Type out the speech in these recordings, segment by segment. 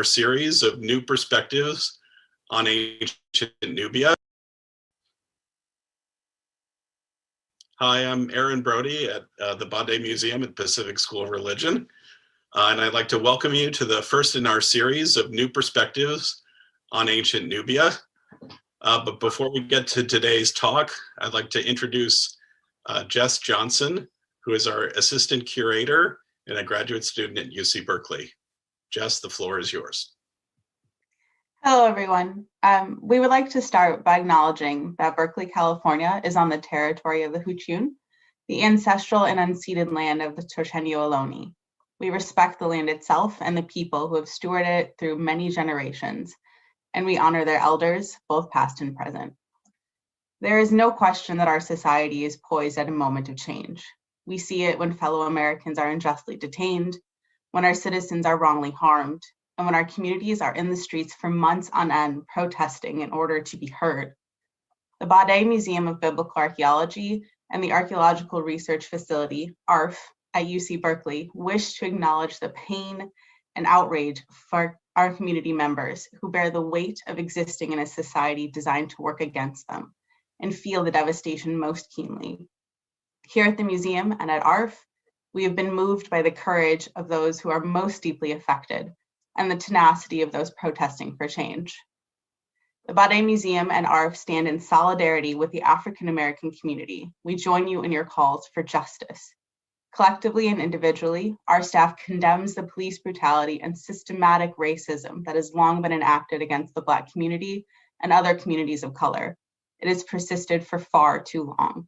our series of new perspectives on ancient Nubia. Hi, I'm Aaron Brody at the Badè Museum at Pacific School of Religion. And I'd like to welcome you to the first in our series of new perspectives on ancient Nubia. But before we get to today's talk, I'd like to introduce Jess Johnson, who is our assistant curator and a graduate student at UC Berkeley. Jess, the floor is yours. Hello, everyone. We would like to start by acknowledging that Berkeley, California is on the territory of the Huchun, the ancestral and unceded land of the Chochenyo Ohlone. We respect the land itself and the people who have stewarded it through many generations, and we honor their elders, both past and present. There is no question that our society is poised at a moment of change. We see it when fellow Americans are unjustly detained, when our citizens are wrongly harmed, and when our communities are in the streets for months on end protesting in order to be heard. The Badè Museum of Biblical Archaeology and the Archaeological Research Facility, ARF, at UC Berkeley wish to acknowledge the pain and outrage for our community members who bear the weight of existing in a society designed to work against them and feel the devastation most keenly. Here at the museum and at ARF, we have been moved by the courage of those who are most deeply affected and the tenacity of those protesting for change. The Badè Museum and ARF stand in solidarity with the African American community. We join you in your calls for justice. Collectively and individually, our staff condemns the police brutality and systematic racism that has long been enacted against the Black community and other communities of color. It has persisted for far too long.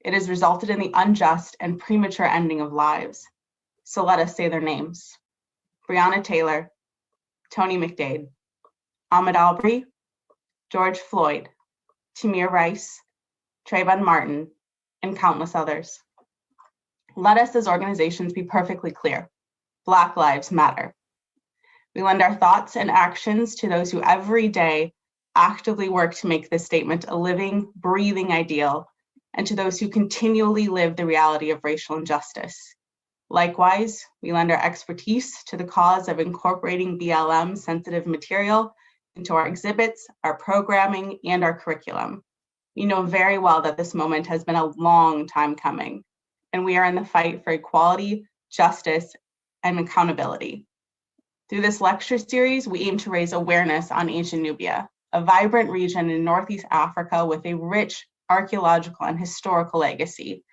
It has resulted in the unjust and premature ending of lives. So let us say their names. Breonna Taylor, Tony McDade, Ahmaud Arbery, George Floyd, Tamir Rice, Trayvon Martin, and countless others. Let us as organizations be perfectly clear. Black lives matter. We lend our thoughts and actions to those who every day actively work to make this statement a living, breathing ideal, and to those who continually live the reality of racial injustice. Likewise, we lend our expertise to the cause of incorporating BLM sensitive material into our exhibits, our programming, and our curriculum. We know very well that this moment has been a long time coming, and we are in the fight for equality, justice, and accountability. Through this lecture series, we aim to raise awareness on ancient Nubia, a vibrant region in Northeast Africa with a rich archaeological and historical legacy.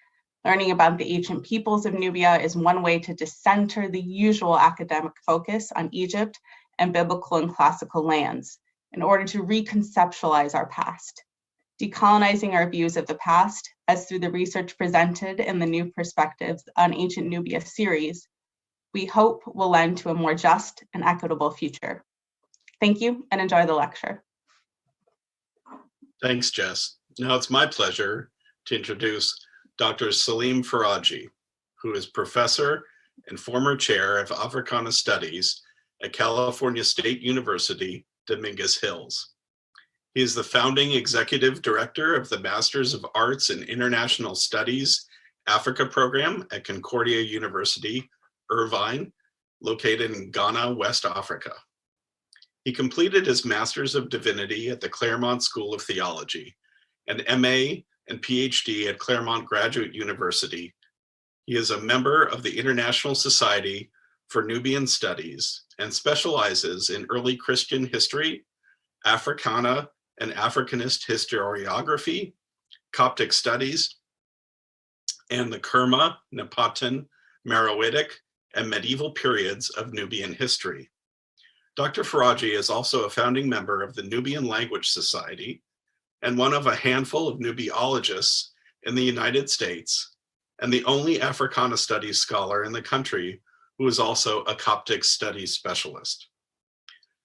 Learning about the ancient peoples of Nubia is one way to decenter the usual academic focus on Egypt and biblical and classical lands in order to reconceptualize our past. Decolonizing our views of the past, as through the research presented in the New Perspectives on Ancient Nubia series, we hope will lend to a more just and equitable future. Thank you and enjoy the lecture. Thanks, Jess. Now it's my pleasure to introduce Dr. Salim Faraji, who is professor and former chair of Africana Studies at California State University, Dominguez Hills. He is the founding executive director of the Masters of Arts in International Studies Africa program at Concordia University, Irvine, located in Ghana, West Africa. He completed his Master's of Divinity at the Claremont School of Theology and MA and PhD at Claremont Graduate University. He is a member of the International Society for Nubian Studies and specializes in early Christian history, Africana and Africanist historiography, Coptic studies, and the Kerma, Napatan, Meroitic, and medieval periods of Nubian history. Dr. Faraji is also a founding member of the Nubian Language Society and one of a handful of Nubiologists in the United States, and the only Africana Studies scholar in the country who is also a Coptic studies specialist.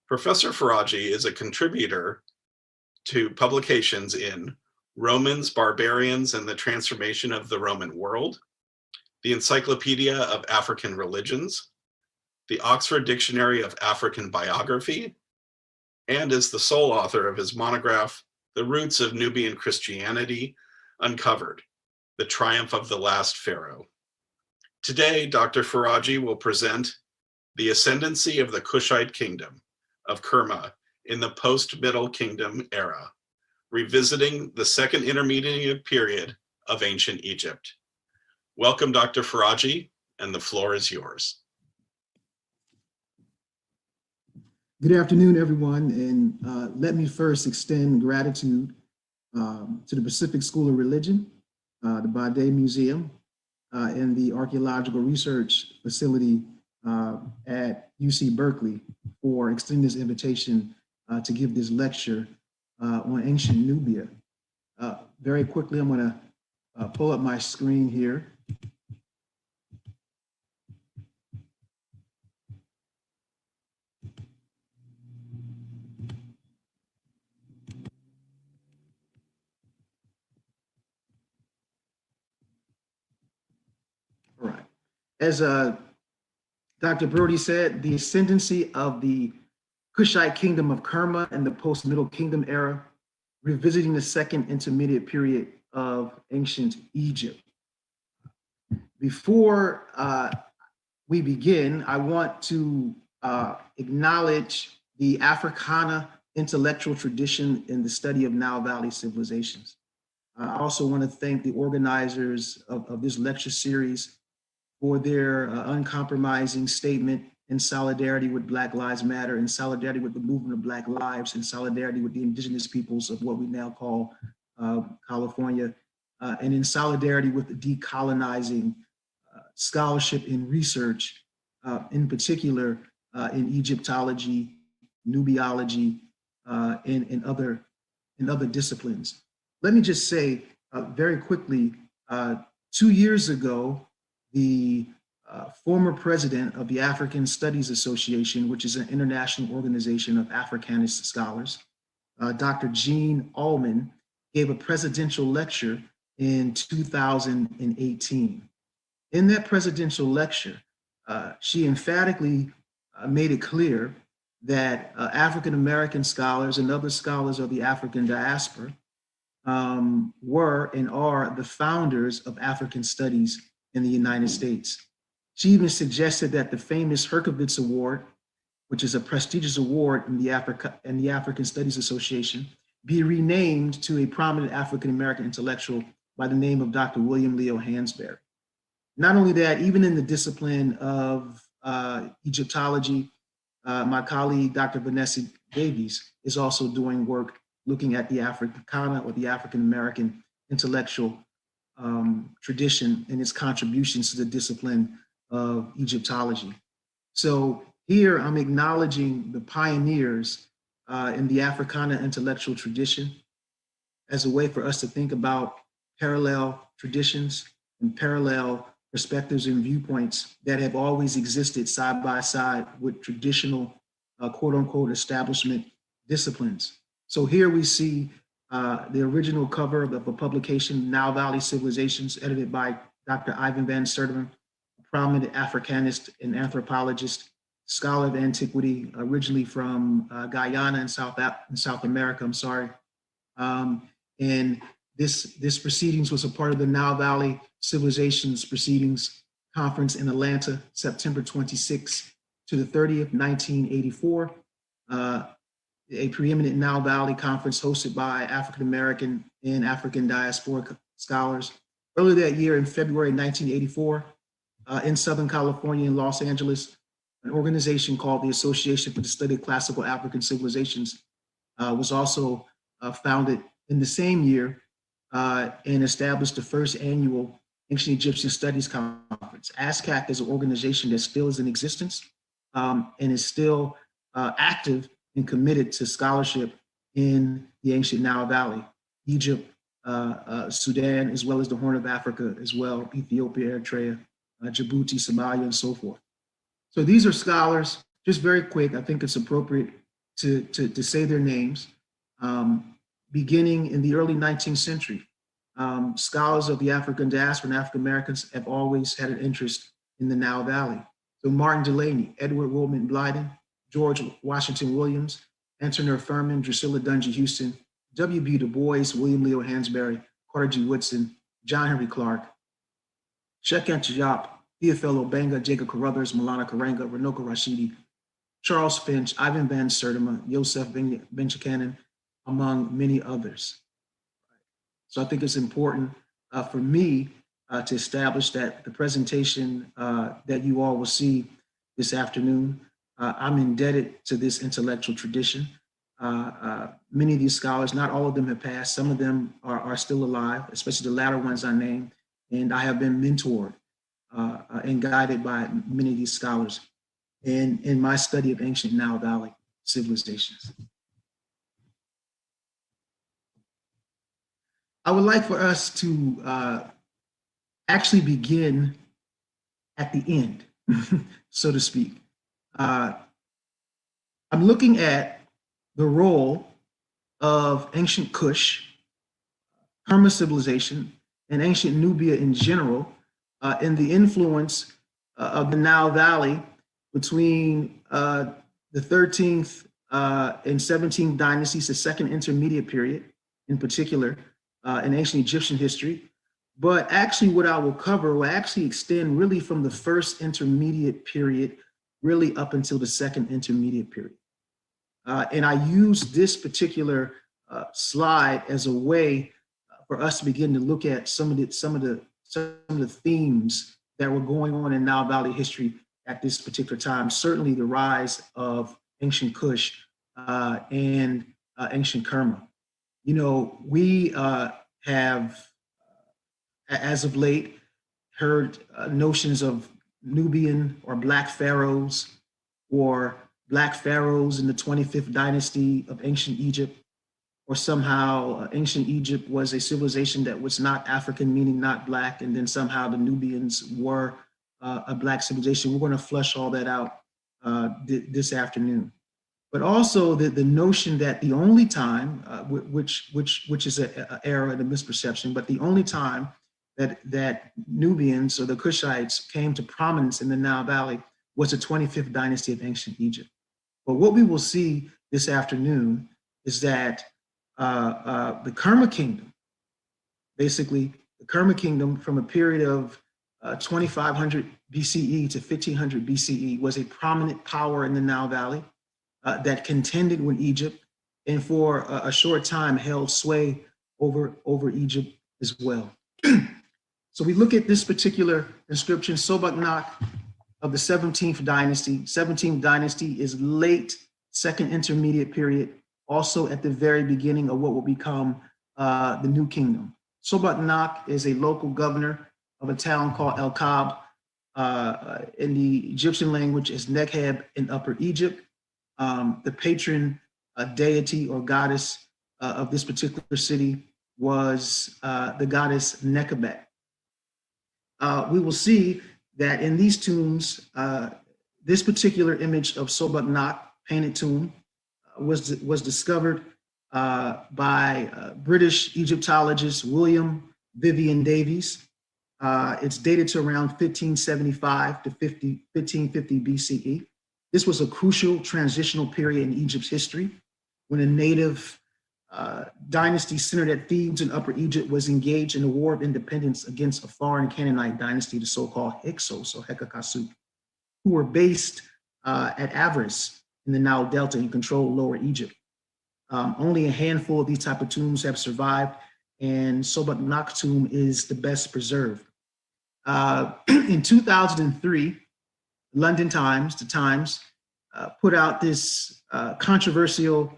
Professor Faraji is a contributor to publications in Romans, Barbarians, and the Transformation of the Roman World, the Encyclopedia of African Religions, the Oxford Dictionary of African Biography, and is the sole author of his monograph, The Roots of Nubian Christianity Uncovered, The Triumph of the Last Pharaoh. Today, Dr. Faraji will present The Ascendancy of the Kushite Kingdom of Kerma in the Post-Middle Kingdom Era, Revisiting the Second Intermediate Period of Ancient Egypt. Welcome, Dr. Faraji, and the floor is yours. Good afternoon, everyone, and let me first extend gratitude to the Pacific School of Religion, the Badè Museum, and the Archaeological Research Facility at UC Berkeley for extending this invitation to give this lecture on ancient Nubia. Very quickly, I'm going to pull up my screen here. All right. As Dr. Brody said, the ascendancy of the Kushite Kingdom of Kerma and the Post-Middle Kingdom Era, revisiting the second intermediate period of ancient Egypt. Before we begin, I want to acknowledge the Africana intellectual tradition in the study of Nile Valley civilizations. I also want to thank the organizers of this lecture series for their uncompromising statement in solidarity with Black Lives Matter, in solidarity with the movement of Black lives, in solidarity with the indigenous peoples of what we now call California, and in solidarity with the decolonizing scholarship and research, in particular in Egyptology, Nubiology, and other disciplines. Let me just say very quickly, 2 years ago, the former president of the African Studies Association, which is an international organization of Africanist scholars, Dr. Jean Allman, gave a presidential lecture in 2018. In that presidential lecture, she emphatically made it clear that African-American scholars and other scholars of the African diaspora were and are the founders of African studies in the United States. She even suggested that the famous Herkovitz Award, which is a prestigious award in the African Studies Association, be renamed to a prominent African-American intellectual by the name of Dr. William Leo Hansberry. Not only that, even in the discipline of Egyptology, my colleague, Dr. Vanessa Davies, is also doing work looking at the Africana or the African-American intellectual tradition and its contributions to the discipline of Egyptology. So here I'm acknowledging the pioneers in the Africana intellectual tradition as a way for us to think about parallel traditions and parallel perspectives and viewpoints that have always existed side by side with traditional quote unquote establishment disciplines. So here we see the original cover of a publication, Nile Valley Civilizations, edited by Dr. Ivan van Sertima, a prominent Africanist and anthropologist, scholar of antiquity, originally from Guyana in South America, I'm sorry. And this proceedings was a part of the Nile Valley Civilizations Proceedings Conference in Atlanta, September 26th to the 30th, 1984. A preeminent Nile Valley conference hosted by African-American and African diasporic scholars. Earlier that year, in February 1984, in Southern California in Los Angeles, an organization called the Association for the Study of Classical African Civilizations was also founded in the same year and established the first annual Ancient Egyptian Studies Conference. ASCAC is an organization that still is in existence and is still active and committed to scholarship in the ancient Nile Valley, Egypt, Sudan, as well as the Horn of Africa as well, Ethiopia, Eritrea, Djibouti, Somalia, and so forth. So these are scholars, just very quick, I think it's appropriate to say their names. Beginning in the early 19th century, scholars of the African diaspora and African Americans have always had an interest in the Nile Valley. So Martin Delaney, Edward Woolman Blyden, George Washington Williams, Antonio Furman, Drusilla Dungy Houston, W.B. Du Bois, William Leo Hansberry, Carter G. Woodson, John Henry Clark, Sheikh Anta Diop, Theophilo Obenga, Jacob Carruthers, Malana Karenga, Runoko Rashidi, Charles Finch, Ivan Van Sertima, Yosef Benchikanen, among many others. So I think it's important for me to establish that the presentation that you all will see this afternoon, I'm indebted to this intellectual tradition. Many of these scholars, not all of them have passed, some of them are still alive, especially the latter ones I named, and I have been mentored and guided by many of these scholars in my study of ancient Nile Valley civilizations. I would like for us to actually begin at the end, so to speak. I'm looking at the role of ancient Kush, Kerma civilization, and ancient Nubia in general in the influence of the Nile Valley between the 13th and 17th dynasties, the second intermediate period in particular, in ancient Egyptian history. But actually what I will cover will actually extend really from the first intermediate period really up until the second intermediate period. And I use this particular slide as a way for us to begin to look at some of the themes that were going on in Nile Valley history at this particular time. Certainly the rise of ancient Kush and ancient Kerma. You know, we have, as of late, heard notions of Nubian or Black pharaohs, or Black pharaohs in the 25th dynasty of ancient Egypt, or somehow ancient Egypt was a civilization that was not African, meaning not Black, and then somehow the Nubians were a Black civilization. We're going to flesh all that out this afternoon. But also the notion that the only time, which is an error and a misperception, but the only time that Nubians or the Kushites came to prominence in the Nile Valley was the 25th dynasty of ancient Egypt. But what we will see this afternoon is that the Kerma kingdom, basically the Kerma kingdom from a period of 2500 BCE to 1500 BCE was a prominent power in the Nile Valley that contended with Egypt, and for a short time held sway over Egypt as well. So we look at this particular inscription, Sobeknakh of the 17th dynasty. 17th dynasty is late second intermediate period, also at the very beginning of what will become the New Kingdom. Sobeknakh is a local governor of a town called El Kab. In the Egyptian language is Nekheb in Upper Egypt. The patron deity or goddess of this particular city was the goddess Nekhebet. We will see that in these tombs, this particular image of Sobeknakh painted tomb was discovered by British Egyptologist William Vivian Davies. It's dated to around 1575 to 1550 BCE. This was a crucial transitional period in Egypt's history when a native dynasty centered at Thebes in Upper Egypt was engaged in a war of independence against a foreign Canaanite dynasty, the so-called Hyksos or Hekakasuk, who were based at Avaris in the Nile Delta and controlled Lower Egypt. Only a handful of these type of tombs have survived, and Sobeknakh tomb is the best preserved. In 2003, London Times, the Times, put out this controversial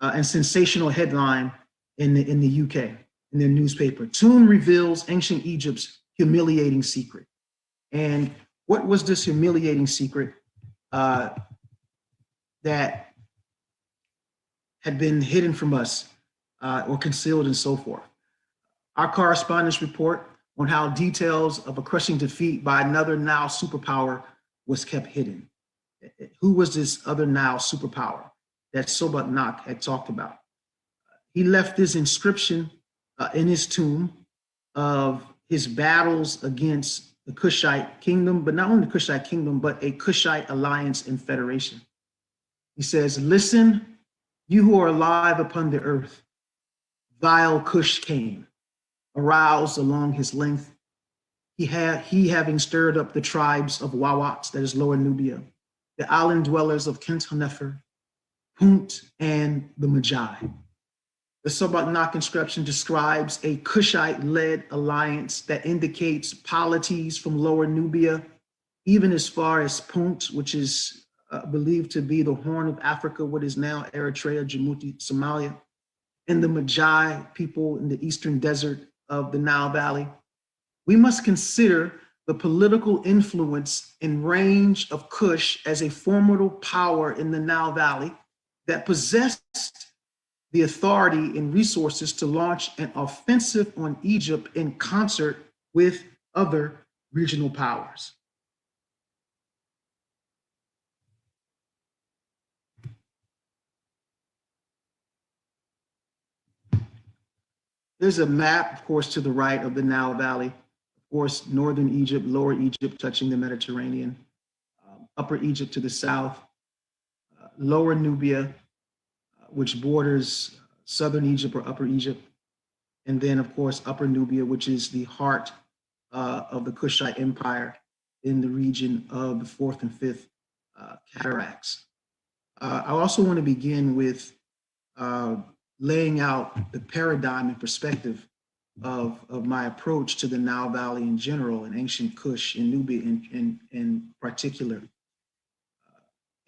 and sensational headline in the UK, in their newspaper. Tomb reveals ancient Egypt's humiliating secret. And what was this humiliating secret that had been hidden from us or concealed and so forth? Our correspondents report on how details of a crushing defeat by another Nile superpower was kept hidden. Who was this other Nile superpower that Sobeknakh had talked about? He left this inscription in his tomb of his battles against the Kushite kingdom, but not only the Kushite kingdom, but a Kushite alliance and federation. He says, "Listen, you who are alive upon the earth, vile Kush came, aroused along his length, he having stirred up the tribes of Wawats, that is Lower Nubia, the island dwellers of Kent-Hanefer, Punt, and the Magi. The Sobeknak inscription describes a Kushite-led alliance that indicates polities from Lower Nubia, even as far as Punt, which is believed to be the Horn of Africa, what is now Eritrea, Djibouti, Somalia, and the Magi people in the eastern desert of the Nile Valley. We must consider the political influence and range of Kush as a formidable power in the Nile Valley that possessed the authority and resources to launch an offensive on Egypt in concert with other regional powers. There's a map, of course, to the right of the Nile Valley. Of course, northern Egypt, lower Egypt touching the Mediterranean, upper Egypt to the south, lower Nubia, which borders southern Egypt or upper Egypt, and then, of course, upper Nubia, which is the heart of the Kushite Empire in the region of the fourth and fifth cataracts. I also want to begin with laying out the paradigm and perspective of my approach to the Nile Valley in general, and ancient Kush and Nubia in particular.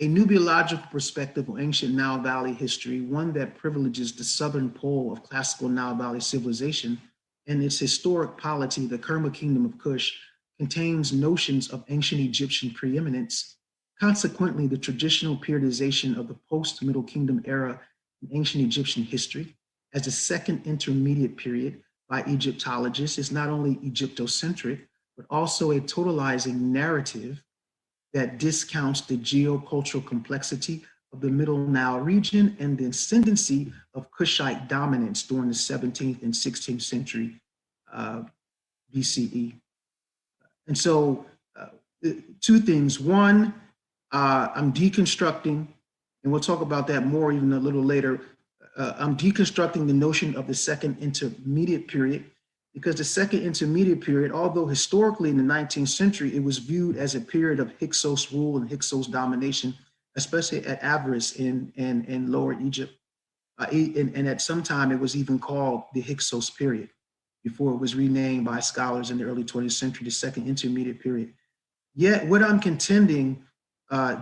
A Nubiological perspective on ancient Nile Valley history, one that privileges the southern pole of classical Nile Valley civilization and its historic polity, the Kerma kingdom of Kush, contains notions of ancient Egyptian preeminence. Consequently, the traditional periodization of the post-Middle Kingdom era in ancient Egyptian history as a second intermediate period by Egyptologists is not only Egyptocentric, but also a totalizing narrative that discounts the geocultural complexity of the Middle Nile region and the ascendancy of Kushite dominance during the 17th and 16th century BCE. And so two things. One, I'm deconstructing, and we'll talk about that more even a little later. I'm deconstructing the notion of the second intermediate period, because the second intermediate period, although historically in the 19th century, it was viewed as a period of Hyksos rule and Hyksos domination, especially at Avaris in Lower Egypt. And at some time, it was even called the Hyksos period before it was renamed by scholars in the early 20th century, the second intermediate period. Yet what I'm contending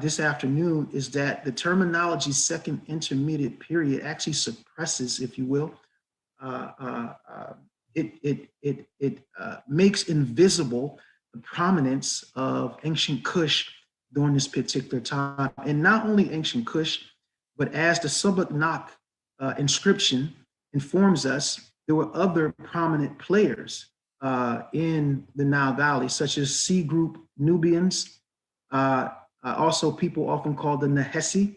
this afternoon is that the terminology second intermediate period actually suppresses, if you will, it makes invisible the prominence of ancient Kush during this particular time. And not only ancient Kush, but as the Sobeknak inscription informs us, there were other prominent players in the Nile Valley, such as C group Nubians, also people often called the Nahesi,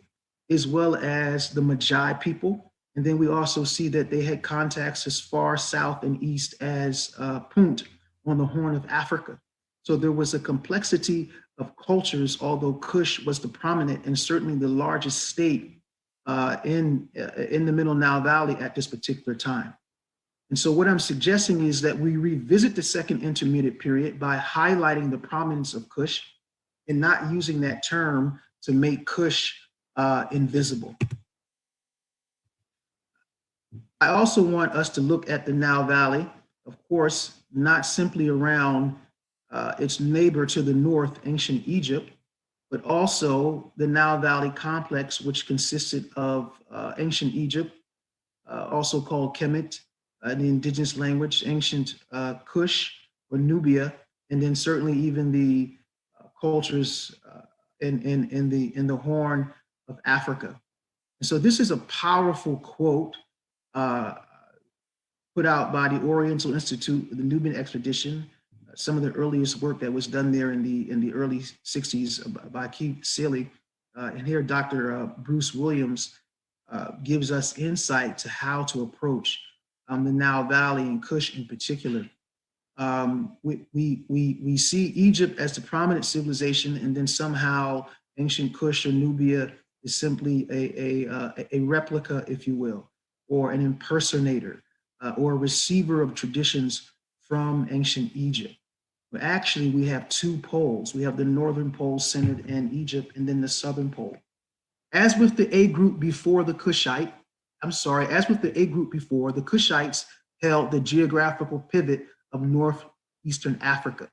as well as the Magi people. And then we also see that they had contacts as far south and east as Punt on the Horn of Africa. So there was a complexity of cultures, although Kush was the prominent and certainly the largest state in the Middle Nile Valley at this particular time. And so what I'm suggesting is that we revisit the second intermediate period by highlighting the prominence of Kush and not using that term to make Kush invisible. I also want us to look at the Nile Valley, of course, not simply around its neighbor to the north, ancient Egypt, but also the Nile Valley complex, which consisted of ancient Egypt, also called Kemet, the indigenous language, ancient Kush or Nubia, and then certainly even the cultures in the Horn of Africa. And so this is a powerful quote put out by the Oriental Institute, the Nubian Expedition, some of the earliest work that was done there in the early 60s by Keith Seeley. And here Dr. Bruce Williams gives us insight to how to approach the Nile Valley and Kush in particular. We see Egypt as the prominent civilization, and then somehow ancient Kush or Nubia is simply a replica, if you will, or an impersonator, or a receiver of traditions from ancient Egypt. But actually, we have two poles. We have the northern pole centered in Egypt and then the southern pole. As with the A group before the Kushite, as with the A group before, the Kushites held the geographical pivot of northeastern Africa.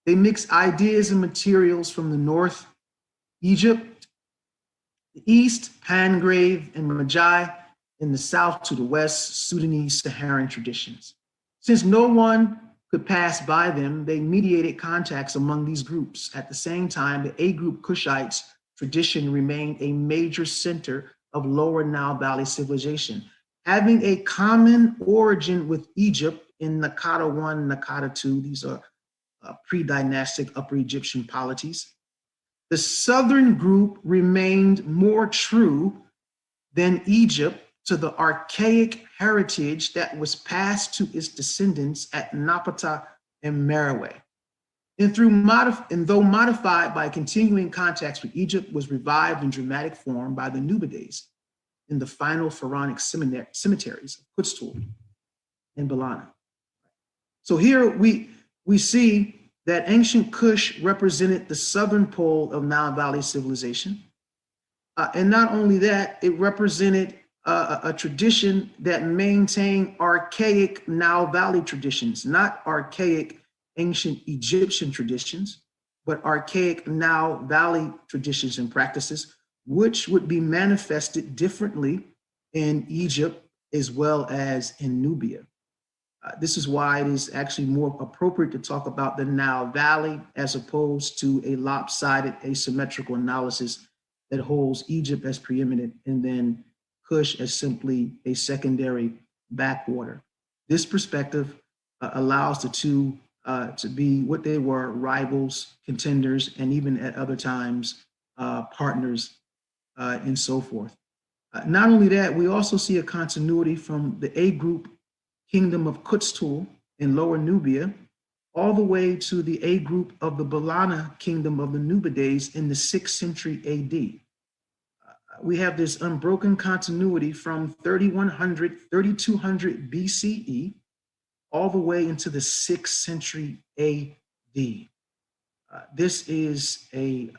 They mixed ideas and materials from the north, Egypt, the east, Pangrave and Magi, in the south to the west, Sudanese Saharan traditions. Since no one could pass by them, they mediated contacts among these groups. At the same time, the A group Kushites tradition remained a major center of lower Nile Valley civilization, having a common origin with Egypt in Nakata 1, Nakata 2. These are pre-dynastic Upper Egyptian polities. The southern group remained more true than Egypt to the archaic heritage that was passed to its descendants at Napata and Merowe. And though modified by continuing contacts with Egypt, was revived in dramatic form by the Nubides in the final pharaonic cemeteries of Kushite and Balana. So here we see that ancient Kush represented the southern pole of Nile Valley civilization. And not only that, it represented a tradition that maintained archaic Nile Valley traditions, not archaic ancient Egyptian traditions, but archaic Nile Valley traditions and practices, which would be manifested differently in Egypt as well as in Nubia. This is why it is actually more appropriate to talk about the Nile Valley as opposed to a lopsided asymmetrical analysis that holds Egypt as preeminent and then Kush as simply a secondary backwater. This perspective allows the two to be what they were, rivals, contenders, and even at other times, partners and so forth. Not only that, we also see a continuity from the A group kingdom of Kushite in Lower Nubia, all the way to the A group of the Balana kingdom of the Nubides in the 6th century AD. We have this unbroken continuity from 3200 BCE all the way into the 6th century AD. This is a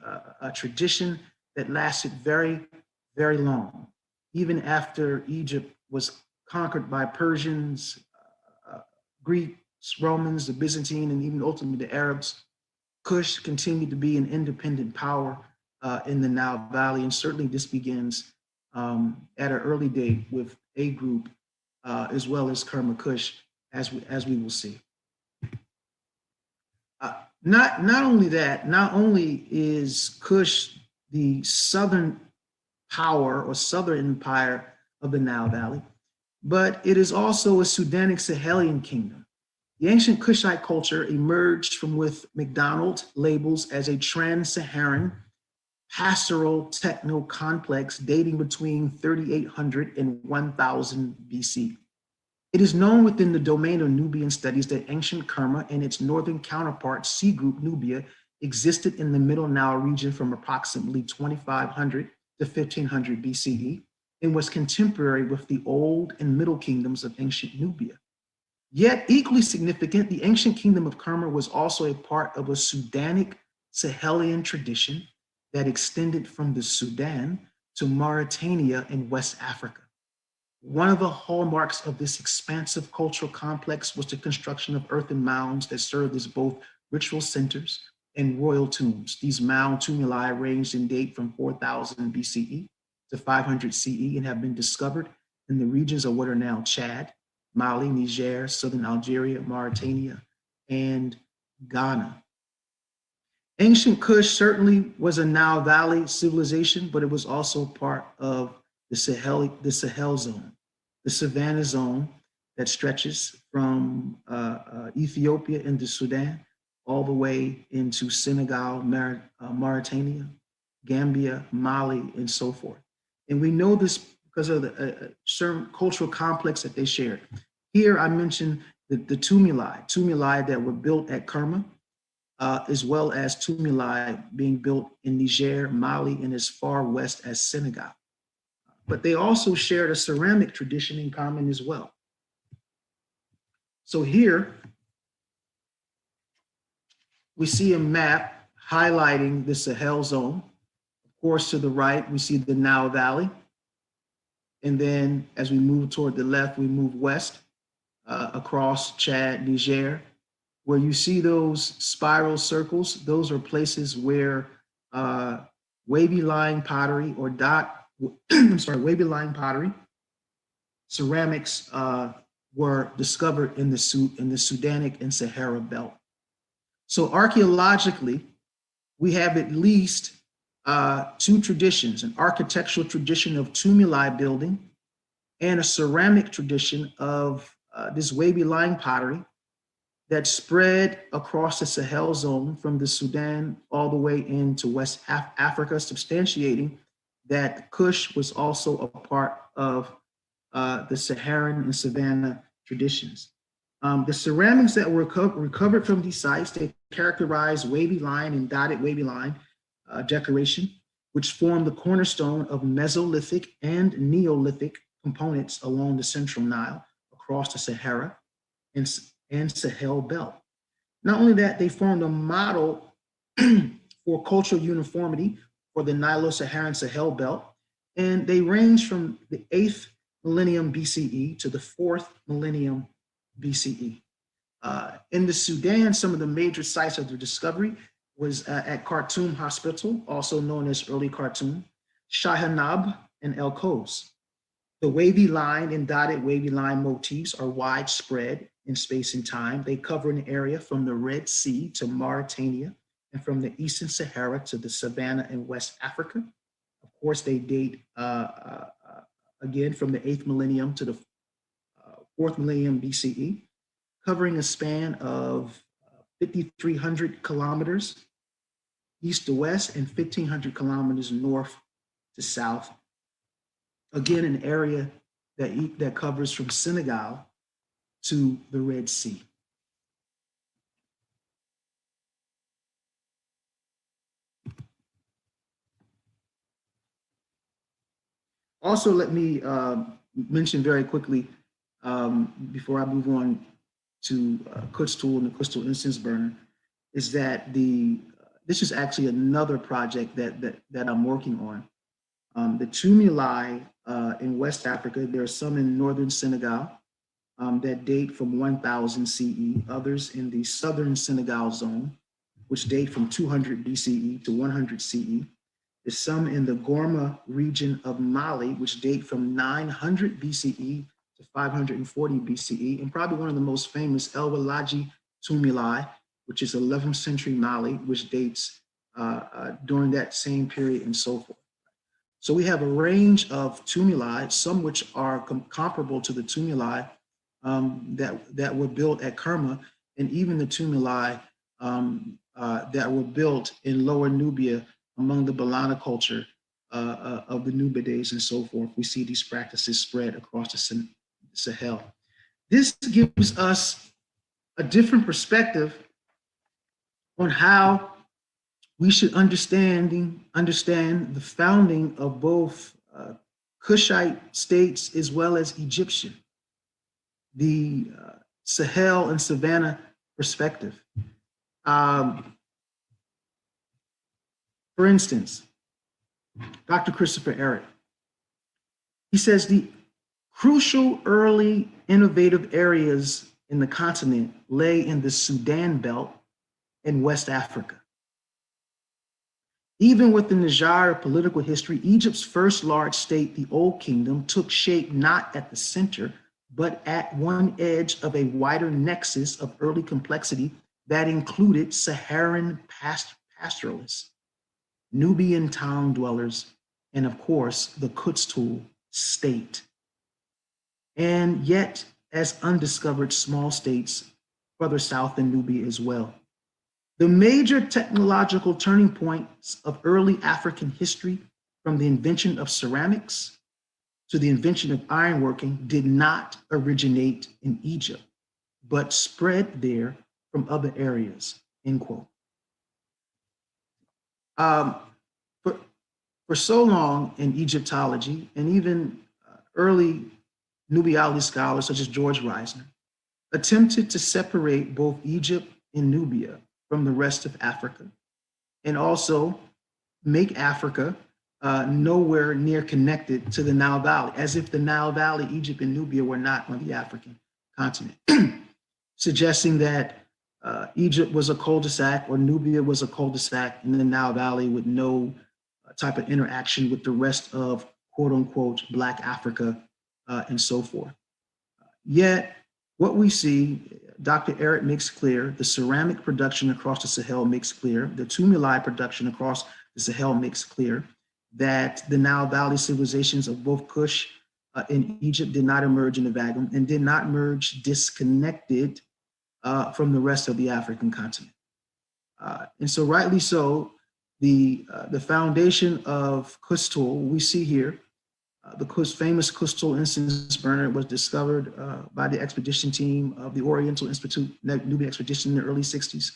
tradition that lasted very, very long, even after Egypt was conquered by Persians, Greeks, Romans, the Byzantine, and even ultimately the Arabs. Kush continued to be an independent power in the Nile Valley, and certainly this begins at an early date with A group as well as Kerma Kush, as we will see. Not only that, not only is Kush the southern power or southern empire of the Nile Valley, but it is also a Sudanic Sahelian kingdom. The ancient Kushite culture emerged from with McDonald labels as a trans-Saharan pastoral techno-complex dating between 3800 and 1000 BC. It is known within the domain of Nubian studies that ancient Kerma and its northern counterpart, C group Nubia, existed in the Middle Nile region from approximately 2500 to 1500 BCE and was contemporary with the old and middle kingdoms of ancient Nubia. Yet equally significant, the ancient kingdom of Kerma was also a part of a Sudanic Sahelian tradition that extended from the Sudan to Mauritania in West Africa. One of the hallmarks of this expansive cultural complex was the construction of earthen mounds that served as both ritual centers and royal tombs. These mound tumuli ranged in date from 4000 BCE to 500 CE and have been discovered in the regions of what are now Chad, Mali, Niger, southern Algeria, Mauritania, and Ghana. Ancient Kush certainly was a Nile Valley civilization, but it was also part of the Sahel zone, the Savannah zone that stretches from Ethiopia into Sudan, all the way into Senegal, Mauritania, Gambia, Mali, and so forth. And we know this because of the certain cultural complex that they shared. Here I mentioned the tumuli that were built at Kerma, as well as tumuli being built in Niger, Mali, and as far west as Senegal. But they also shared a ceramic tradition in common as well. So here we see a map highlighting the Sahel zone. Of course, to the right, we see the Nile Valley. And then as we move toward the left, we move west across Chad, Niger, where you see those spiral circles. Those are places where wavy line pottery or wavy line pottery, ceramics were discovered in the Sudanic and Sahara belt. So archaeologically, we have at least two traditions, an architectural tradition of tumuli building and a ceramic tradition of this wavy line pottery that spread across the Sahel zone from the Sudan all the way into West Africa, substantiating that Kush was also a part of the Saharan and Savannah traditions. The ceramics that were recovered from these sites, they characterize wavy line and dotted wavy line decoration, which form the cornerstone of Mesolithic and Neolithic components along the Central Nile across the Sahara and Sahel belt. Not only that, they formed a model for cultural uniformity for the Nilo-Saharan Sahel belt, and they range from the 8th millennium BCE to the 4th millennium BCE. In the Sudan, some of the major sites of their discovery was at Khartoum Hospital, also known as Early Khartoum, Shaihanab, and El Kos. The wavy line and dotted wavy line motifs are widespread in space and time. They cover an area from the Red Sea to Mauritania and from the Eastern Sahara to the Savannah in West Africa. Of course, they date again from the 8th millennium to the 4th millennium BCE, covering a span of 5,300 kilometers east to west and 1,500 kilometers north to south. Again, an area that covers from Senegal to the Red Sea. Also, let me mention very quickly before I move on to Kutztool and the Kutztool incense burner, is that this is actually another project that I'm working on. The tumuli in West Africa, there are some in northern Senegal that date from 1000 CE, others in the southern Senegal zone, which date from 200 BCE to 100 CE. There's some in the Gorma region of Mali, which date from 900 BCE to 540 BCE, and probably one of the most famous El Walaji tumuli, which is 11th century Mali, which dates during that same period and so forth. So we have a range of tumuli, some which are comparable to the tumuli that were built at Kerma, and even the tumuli that were built in Lower Nubia among the Balana culture of the Nubides and so forth. We see these practices spread across the Sahel. This gives us a different perspective on how we should understand the founding of both Kushite states as well as Egyptian, the Sahel and Savannah perspective. For instance, Dr. Christopher Eric, he says the crucial early innovative areas in the continent lay in the Sudan belt in West Africa. Even with the Niger political history, Egypt's first large state, the Old Kingdom, took shape not at the center, but at one edge of a wider nexus of early complexity that included Saharan pastoralists, Nubian town dwellers, and of course, the Kutztool state. And yet, as undiscovered small states further south in Nubia as well. The major technological turning points of early African history, from the invention of ceramics to the invention of ironworking, did not originate in Egypt, but spread there from other areas, end quote. For so long in Egyptology, and even early Nubiality scholars such as George Reisner attempted to separate both Egypt and Nubia from the rest of Africa, and also make Africa nowhere near connected to the Nile Valley, as if the Nile Valley, Egypt, and Nubia were not on the African continent, suggesting that Egypt was a cul-de-sac or Nubia was a cul-de-sac in the Nile Valley with no type of interaction with the rest of quote unquote Black Africa and so forth. Yet what we see, Dr. Eric makes clear, the ceramic production across the Sahel makes clear, the tumuli production across the Sahel makes clear that the Nile Valley civilizations of both Kush and Egypt did not emerge in a vacuum and did not emerge disconnected from the rest of the African continent. And so rightly so, the foundation of Kustul, we see here, the famous Kustul incense burner was discovered by the expedition team of the Oriental Institute Nubia expedition in the early 60s.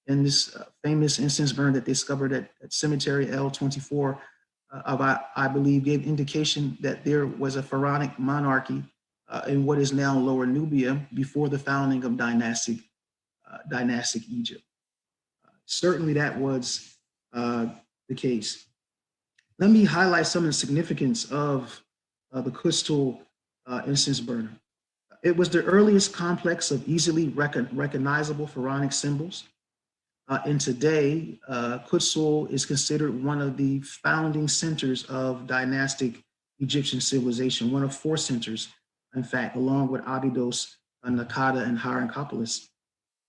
And this famous incense burner that they discovered at Cemetery L24 I believe gave indication that there was a pharaonic monarchy in what is now Lower Nubia before the founding of dynastic Egypt. Certainly that was the case. Let me highlight some of the significance of the Kustul incense burner. It was the earliest complex of easily recognizable pharaonic symbols. And today, Kustul is considered one of the founding centers of dynastic Egyptian civilization, one of 4 centers, in fact, along with Abydos, Nakada, and Hierakonpolis.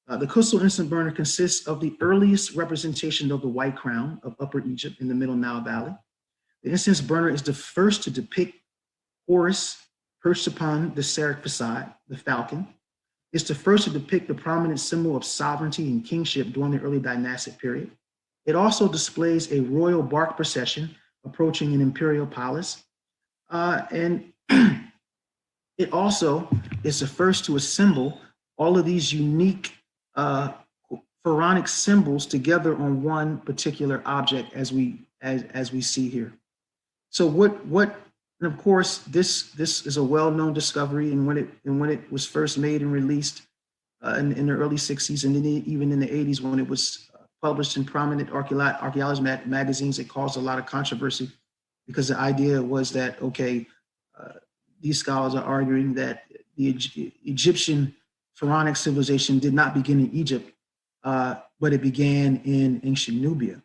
The Kustul incense burner consists of the earliest representation of the white crown of Upper Egypt in the Middle Nile Valley. The incense burner is the first to depict Horus perched upon the seraph facade, the falcon. It's the first to depict the prominent symbol of sovereignty and kingship during the early dynastic period. It also displays a royal bark procession approaching an imperial palace. And it also is the first to assemble all of these unique pharaonic symbols together on one particular object as we see here. So and of course, this is a well-known discovery, and when it was first made and released in the early 60s, and then even in the 80s when it was published in prominent archaeology magazines, it caused a lot of controversy because the idea was that, okay, these scholars are arguing that the Egyptian pharaonic civilization did not begin in Egypt, but it began in ancient Nubia.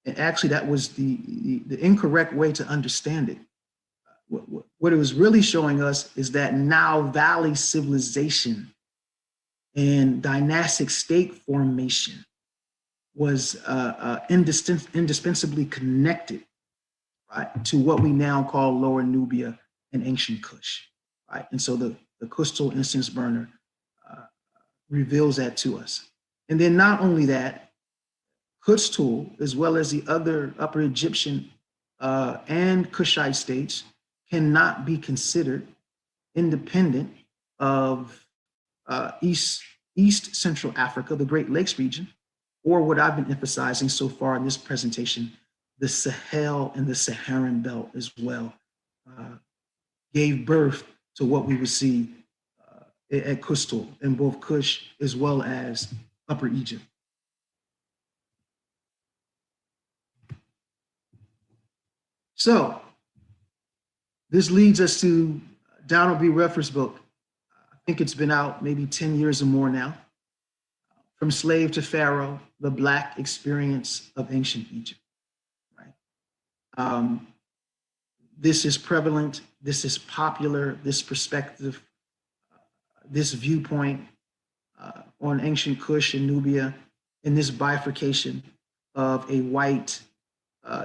And actually, that was the incorrect way to understand it. What it was really showing us is that Nile Valley civilization and dynastic state formation was indispensably connected, right, to what we now call Lower Nubia and ancient Kush, right? And so the Kustul incense burner reveals that to us. And then not only that, Kustul, as well as the other Upper Egyptian and Kushite states, cannot be considered independent of East Central Africa, the Great Lakes region, or what I've been emphasizing so far in this presentation, the Sahel and the Saharan belt as well, gave birth to what we would see at Kustul in both Kush as well as Upper Egypt. So this leads us to Donald B. Rufford's book. I think it's been out maybe 10 years or more now. From Slave to Pharaoh, the Black Experience of Ancient Egypt, right? This is prevalent, this is popular, this perspective, this viewpoint on ancient Kush and Nubia, and this bifurcation of a white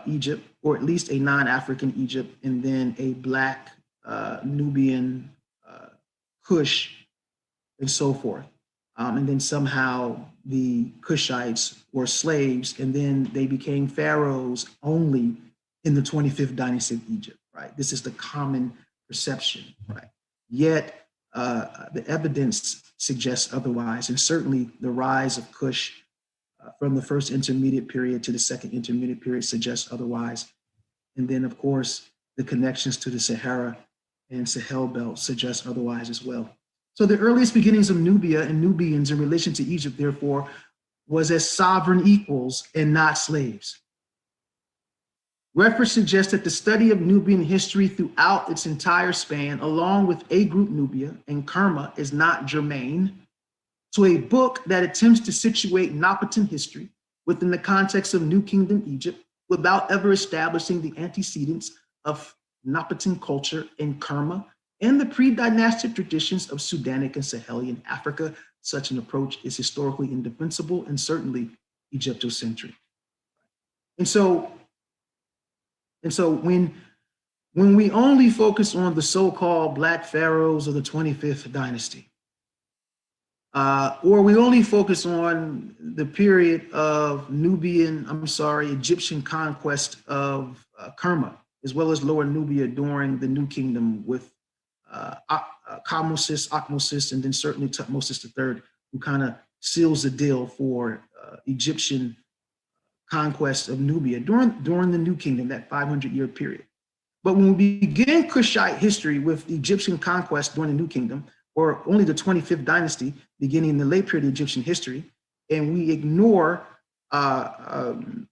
Egypt, or at least a non-African Egypt, and then a Black Nubian Kush, and so forth. And then somehow the Kushites were slaves, and then they became pharaohs only in the 25th dynasty of Egypt, right? This is the common perception, right? Yet the evidence suggests otherwise, and certainly the rise of Kush from the first intermediate period to the second intermediate period suggests otherwise. And then, of course, the connections to the Sahara and Sahel belt suggest otherwise as well. So the earliest beginnings of Nubia and Nubians in relation to Egypt, therefore, was as sovereign equals and not slaves. Reference suggests that the study of Nubian history throughout its entire span, along with A Group Nubia and Kerma, is not germane to a book that attempts to situate Napatan history within the context of New Kingdom Egypt without ever establishing the antecedents of Napatan culture in Kerma and the pre-dynastic traditions of Sudanic and Sahelian Africa. Such an approach is historically indefensible and certainly Egyptocentric. And so when we only focus on the so-called Black pharaohs of the 25th dynasty, or we only focus on the period of Egyptian conquest of Kerma, as well as Lower Nubia during the New Kingdom with Ahmosis, and then certainly Tutmosis III, who kind of seals the deal for Egyptian conquest of Nubia during the New Kingdom, that 500-year period. But when we begin Kushite history with Egyptian conquest during the New Kingdom, or only the 25th dynasty, beginning in the late period of Egyptian history, and we ignore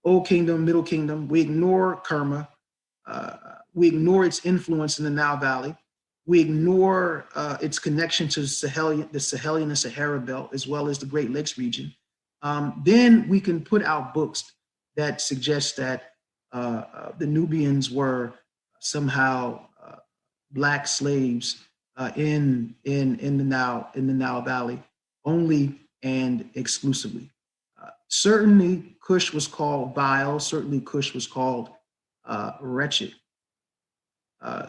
Old Kingdom, Middle Kingdom, we ignore Kerma, we ignore its influence in the Nile Valley, we ignore its connection to the Sahelian and Sahara Belt, as well as the Great Lakes region, then we can put out books that suggest that the Nubians were somehow Black slaves in the Nile Valley only and exclusively. Certainly, Kush was called vile. Certainly, Kush was called wretched.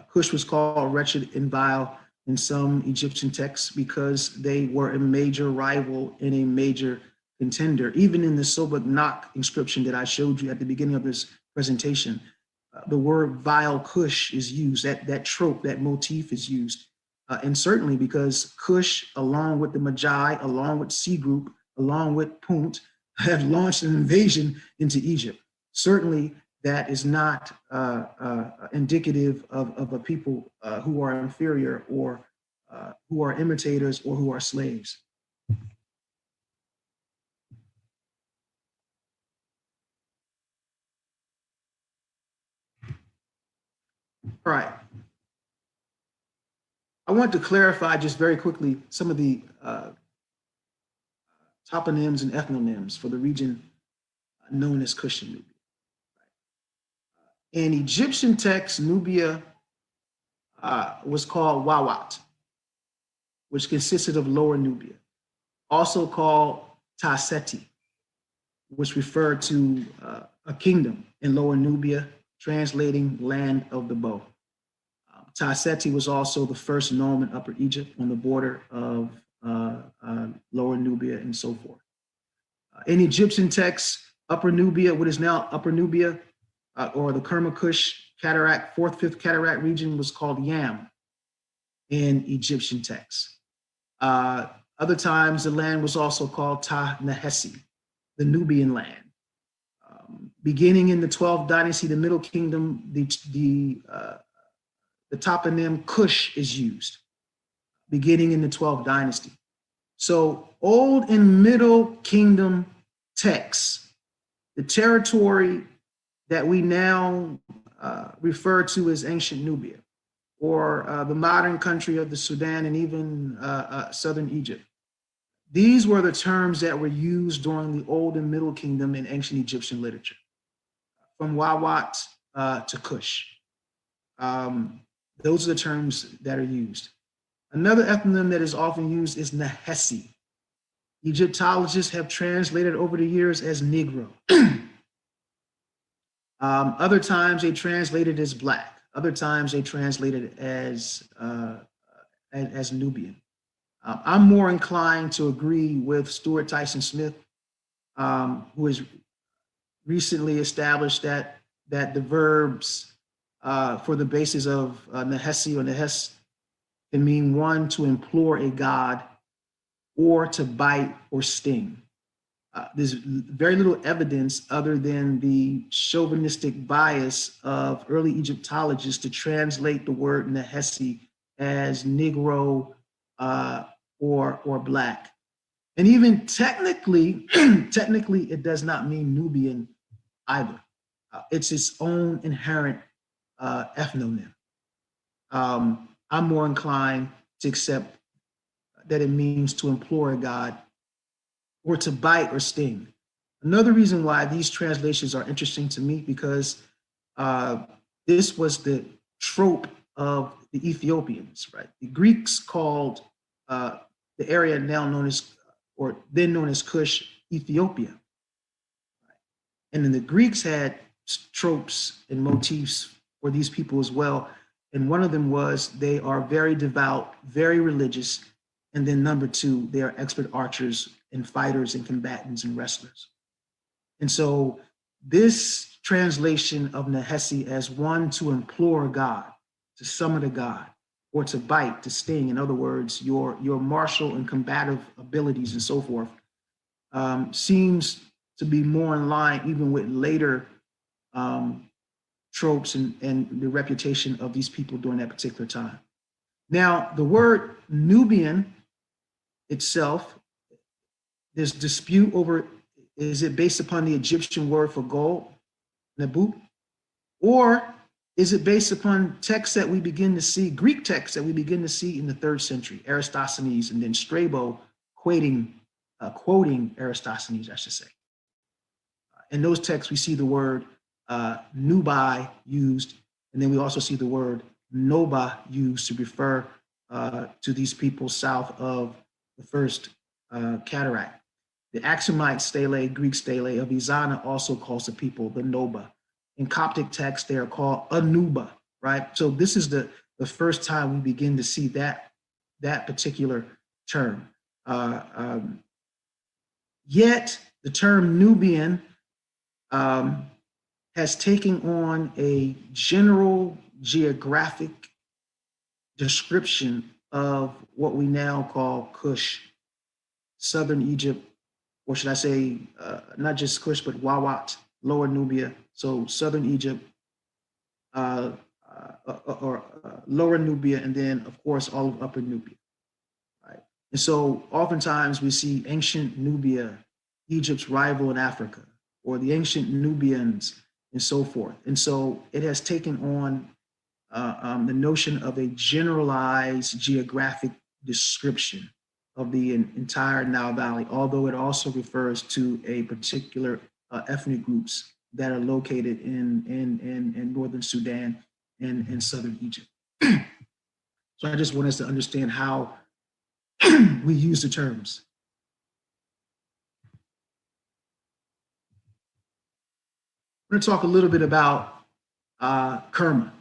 Kush was called wretched and vile in some Egyptian texts because they were a major rival and a major contender. Even in the Sobek inscription that I showed you at the beginning of this presentation, the word vile Kush is used. That trope, that motif is used. And certainly because Kush, along with the Magi, along with C Group, along with Punt, have launched an invasion into Egypt. Certainly that is not indicative of a people who are inferior or who are imitators or who are slaves. All right. I want to clarify just very quickly some of the toponyms and ethnonyms for the region known as Kush and Nubia. In Egyptian texts, Nubia was called Wawat, which consisted of Lower Nubia, also called Taseti, which referred to a kingdom in Lower Nubia, translating land of the bow. Taseti was also the first nome in Upper Egypt on the border of Lower Nubia and so forth. In Egyptian texts, Upper Nubia, what is now Upper Nubia, or the Kerma Kush Cataract, 4th, 5th Cataract region was called Yam in Egyptian texts. Other times the land was also called Ta Nehesi, the Nubian land. Beginning in the 12th dynasty, the Middle Kingdom, the toponym Kush is used, beginning in the 12th dynasty. So Old and Middle Kingdom texts, the territory that we now refer to as Ancient Nubia, or the modern country of the Sudan and even Southern Egypt. These were the terms that were used during the Old and Middle Kingdom in ancient Egyptian literature, from Wawat to Kush. Those are the terms that are used. Another ethnonym that is often used is Nehesi. Egyptologists have translated over the years as Negro. Other times they translate it as Black. Other times they translate it as Nubian. I'm more inclined to agree with Stuart Tyson Smith, who has recently established that the verbs for the basis of Nehesi or Nehes can mean one, to implore a god, or to bite or sting. There's very little evidence other than the chauvinistic bias of early Egyptologists to translate the word Nehesi as Negro or Black. And even technically, technically, it does not mean Nubian either. It's its own inherent ethnonym. I'm more inclined to accept that it means to implore a god or to bite or sting. Another reason why these translations are interesting to me, because this was the trope of the Ethiopians, right? The Greeks called the area now known as, or then known as Kush, Ethiopia. And then the Greeks had tropes and motifs for these people as well. And one of them was they are very devout, very religious. And then number two, they are expert archers and fighters and combatants and wrestlers. And so this translation of Nehesi as one to implore God, to summon a god, or to bite, to sting, in other words, your martial and combative abilities and so forth, seems to be more in line even with later tropes and the reputation of these people during that particular time. Now, the word Nubian itself, there's dispute over, is it based upon the Egyptian word for gold, Nebut, or is it based upon texts that we begin to see, Greek texts that we begin to see in the 3rd century, Aristophanes, and then Strabo quoting Aristophanes, I should say. In those texts, we see the word Nubai used, and then we also see the word Noba used to refer to these people south of the first cataract. The Aksumite stele, Greek stele of Izana also calls the people the Noba. In Coptic text, they are called Anuba, right? So this is the first time we begin to see that particular term. Yet the term Nubian has taken on a general geographic description of what we now call Kush, southern Egypt, or should I say, not just Kush, but Wawat, Lower Nubia, so southern Egypt, or Lower Nubia, and then of course all of Upper Nubia, right? And so oftentimes we see ancient Nubia, Egypt's rival in Africa, or the ancient Nubians, and so forth. And so it has taken on the notion of a generalized geographic description of the entire Nile Valley, although it also refers to a particular ethnic groups that are located in northern Sudan and southern Egypt. So I just want us to understand how we use the terms. I'm going to talk a little bit about Kerma.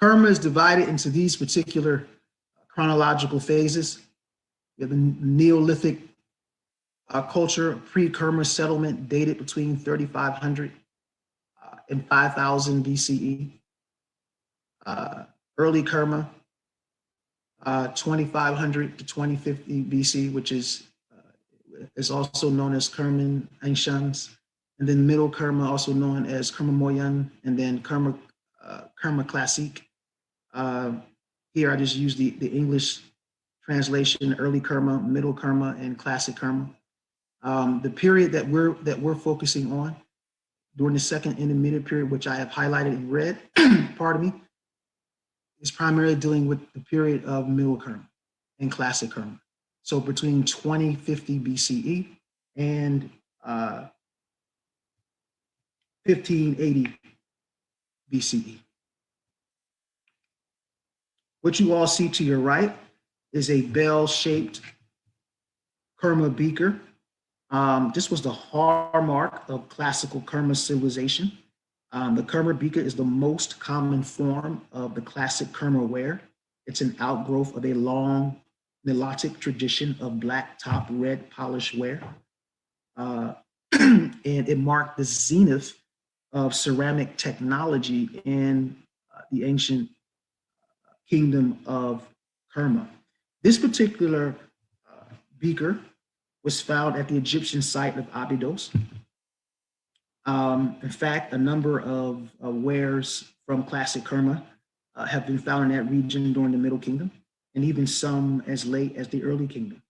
Kerma is divided into these particular chronological phases. You have the Neolithic culture, pre-Kerma settlement dated between 3,500 and 5,000 BCE. Early Kerma, 2,500 to 2050 BC, which is also known as Kerman Ancients. And then Middle Kerma, also known as Kerma Moyen, and then Kerma Classique. Here I just use the English translation: early Kerma, middle Kerma, and classic Kerma. The period that we're focusing on during the second intermediate period, which I have highlighted in red, pardon me, is primarily dealing with the period of middle Kerma and classic Kerma. So between 2050 BCE and 1580 BCE. What you all see to your right is a bell-shaped Kerma beaker. This was the hallmark of classical Kerma civilization. The Kerma beaker is the most common form of the classic Kerma ware. It's an outgrowth of a long Nilotic tradition of black top red polished ware. And it marked the zenith of ceramic technology in the ancient kingdom of Kerma. This particular beaker was found at the Egyptian site of Abydos. In fact, a number of wares from classic Kerma have been found in that region during the Middle Kingdom, and even some as late as the Early Kingdom.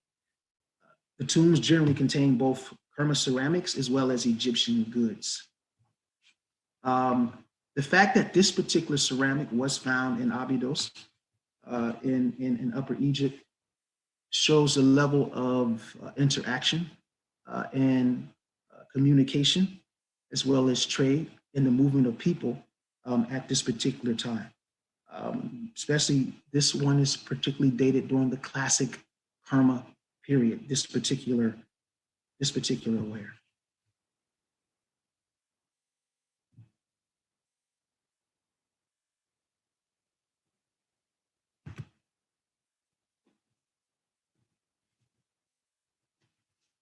The tombs generally contain both Kerma ceramics as well as Egyptian goods. The fact that this particular ceramic was found in Abydos in Upper Egypt shows the level of interaction and communication, as well as trade and the movement of people at this particular time. Especially this one is particularly dated during the classic Kerma period, this particular ware.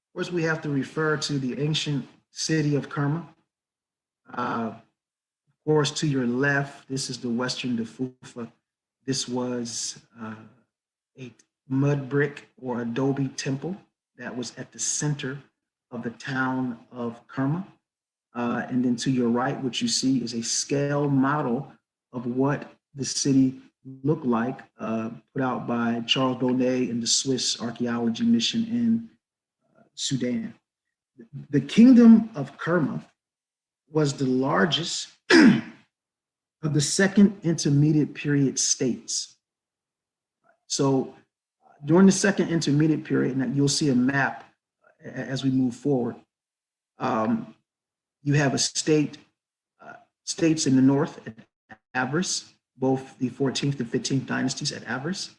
Of course, we have to refer to the ancient city of Kerma. Of course, to your left, this is the Western Defufa. This was a mud brick or adobe temple that was at the center of the town of Kerma. And then to your right, what you see is a scale model of what the city looked like, put out by Charles Bonnet and the Swiss Archaeology Mission in Sudan. The kingdom of Kerma was the largest of the second intermediate period states. So during the second intermediate period, and you'll see a map as we move forward, you have a states in the north at Avars, both the 14th and 15th dynasties at Avars.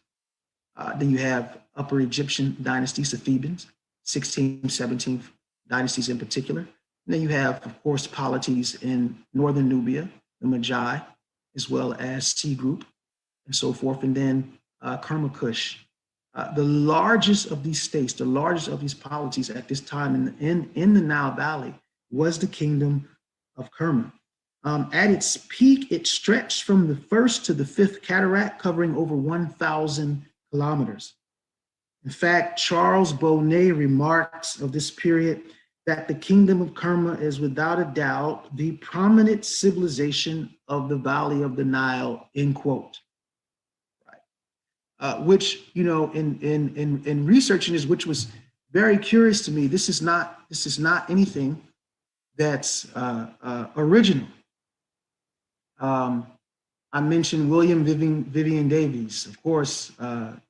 Then you have Upper Egyptian dynasties, the Thebans, 16th, 17th dynasties in particular. And then you have, of course, polities in northern Nubia, the Magi, as well as C group and so forth. And then Kerma Kush. The largest of these states, the largest of these polities at this time in the Nile Valley was the kingdom of Kerma. At its peak, it stretched from the first to the fifth cataract, covering over 1,000 kilometers. In fact, Charles Bonnet remarks of this period that the kingdom of Kerma is without a doubt the prominent civilization of the Valley of the Nile, end quote. Right. Which, you know, in researching this, which was very curious to me, this is not anything that's original. I mentioned William Vivian Davies, of course,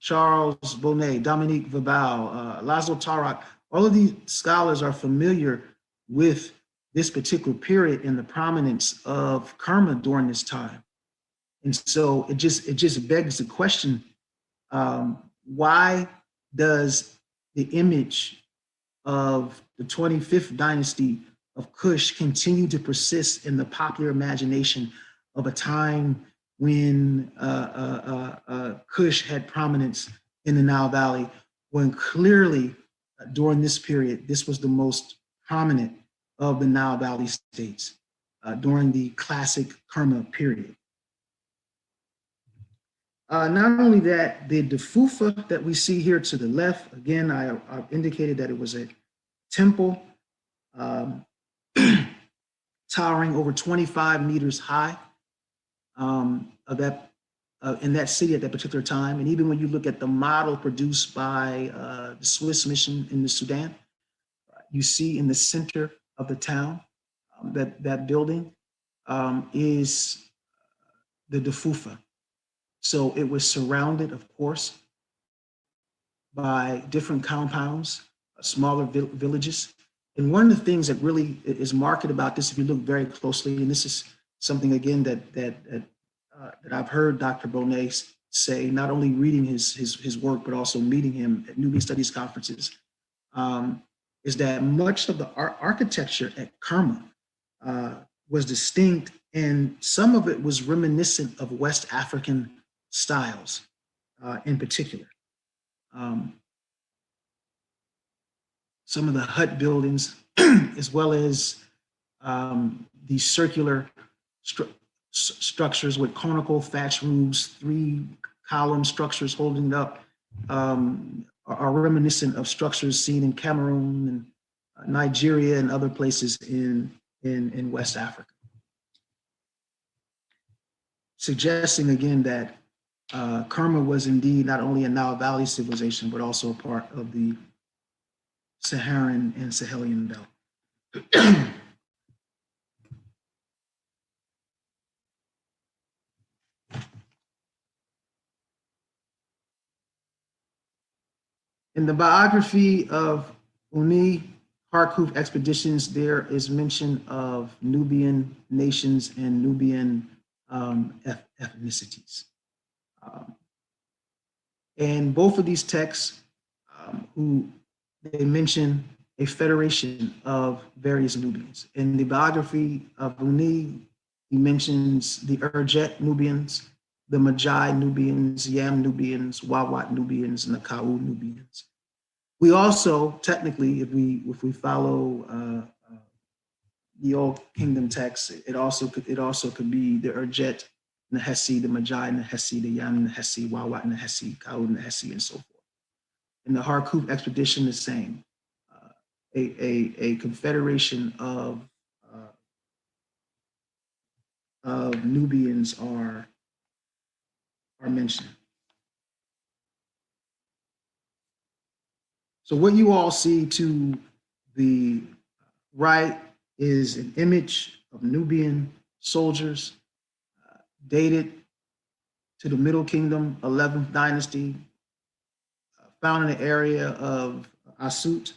Charles Bonnet, Dominique Vibal, Laszlo Tarak. All of these scholars are familiar with this particular period and the prominence of Kerma during this time. And so it just begs the question, why does the image of the 25th dynasty of Kush continue to persist in the popular imagination of a time when Kush had prominence in the Nile Valley, when clearly during this period, this was the most prominent of the Nile Valley states during the classic Kerma period. Not only that, the Defufa that we see here to the left, again, I indicated that it was a temple towering over 25 meters high in that city at that particular time. And even when you look at the model produced by the Swiss mission in the Sudan, you see in the center of the town, that building is the Defufa. So it was surrounded, of course, by different compounds, smaller villages. And one of the things that really is marked about this, if you look very closely, and this is something, again, that I've heard Dr. Bonnet say, not only reading his work, but also meeting him at Nubian Studies conferences, is that much of the architecture at Kerma was distinct, and some of it was reminiscent of West African styles in particular. Some of the hut buildings, as well as the circular structures with conical thatch roofs, 3-column structures holding it up, are reminiscent of structures seen in Cameroon and Nigeria and other places in West Africa. Suggesting again that Kerma was indeed not only a Nile Valley civilization, but also a part of the Saharan and Sahelian belt. In the biography of Uni Harkuf expeditions, there is mention of Nubian nations and Nubian ethnicities. And both of these texts, they mention a federation of various Nubians. In the biography of Uni, he mentions the Urjet Nubians, the Magi Nubians, Yam Nubians, Wawat Nubians, and the Kau Nubians. We also, technically, if we follow the Old Kingdom text, it also could be the Urjet, Nehesi, the Magi, Nehesi, the Yam, Nehesi, Wawat, Nehesi, Kau, Nehesi, and so forth. In the Harkuf expedition, the same. A confederation of Nubians are mentioned. So what you all see to the right is an image of Nubian soldiers dated to the Middle Kingdom, 11th dynasty, found in the area of Asut.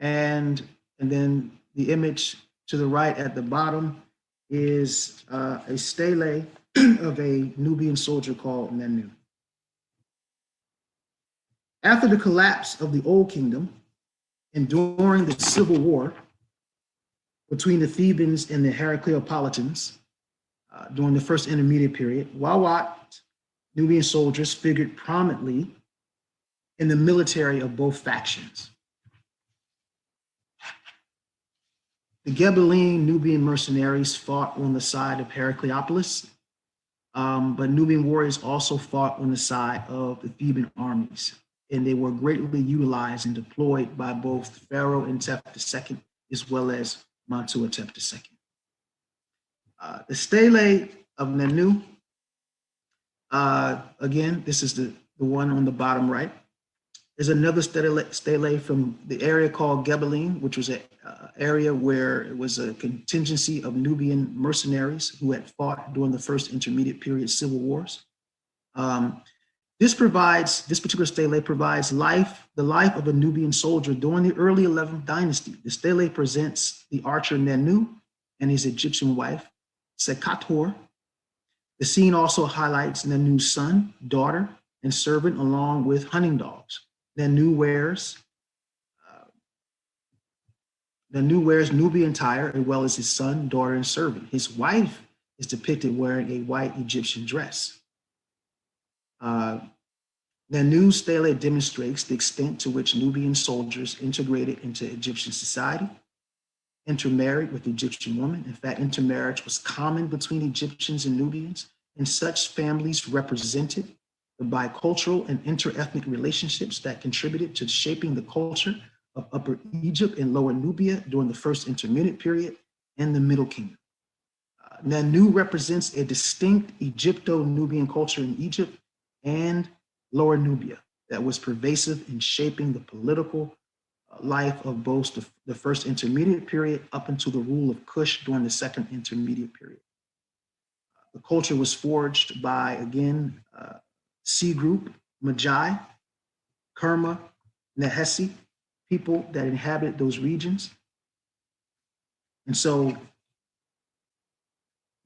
And then the image to the right at the bottom is a stele of a Nubian soldier called Nenu. After the collapse of the Old Kingdom and during the civil war between the Thebans and the Heracleopolitans during the first intermediate period, Wawat Nubian soldiers figured prominently in the military of both factions. The Ghibelline Nubian mercenaries fought on the side of Heracleopolis, but Nubian warriors also fought on the side of the Theban armies, and they were greatly utilized and deployed by both Pharaoh Intef II as well as Mentuhotep II. The stele of Nenu, again, this is the one on the bottom right, is another stele from the area called Ghibelline, which was an area where it was a contingency of Nubian mercenaries who had fought during the first intermediate period civil wars. This particular stele provides the life of a Nubian soldier during the early 11th dynasty. The stele presents the archer Nenu and his Egyptian wife, Sekator. The scene also highlights Nenu's son, daughter, and servant, along with hunting dogs. Nenu wears Nubian attire, as well as his son, daughter, and servant. His wife is depicted wearing a white Egyptian dress. Nenu's stele demonstrates the extent to which Nubian soldiers integrated into Egyptian society, intermarried with Egyptian women. In fact, intermarriage was common between Egyptians and Nubians, and such families represented the bicultural and interethnic relationships that contributed to shaping the culture of Upper Egypt and Lower Nubia during the first intermediate period and the Middle Kingdom. Nenu represents a distinct Egypto-Nubian culture in Egypt and Lower Nubia that was pervasive in shaping the political life of both the first intermediate period up until the rule of Kush during the second intermediate period. The culture was forged by, again, C group, Magi, Kerma, Nehesi, people that inhabited those regions. And so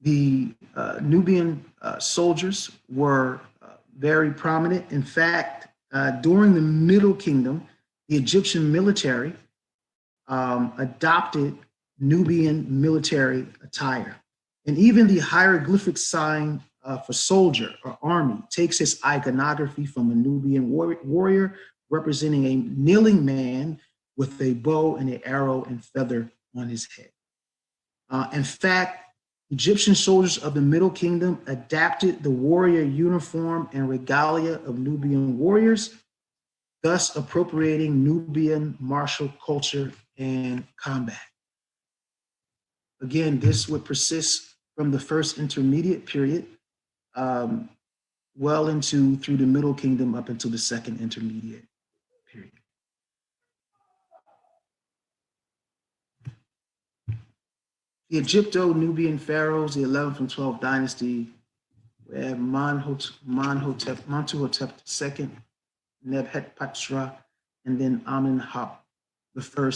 the Nubian soldiers were very prominent. In fact, during the Middle Kingdom, the Egyptian military adopted Nubian military attire. And even the hieroglyphic sign for soldier or army takes its iconography from a Nubian warrior representing a kneeling man with a bow and an arrow and feather on his head. In fact, Egyptian soldiers of the Middle Kingdom adapted the warrior uniform and regalia of Nubian warriors, thus appropriating Nubian martial culture and combat. Again, this would persist from the first intermediate period through the Middle Kingdom up until the second intermediate period. The Egypto-Nubian pharaohs, the 11th and 12th dynasty, we have Montuhotep II, Nebhet-Patra, and then Amenhotep I.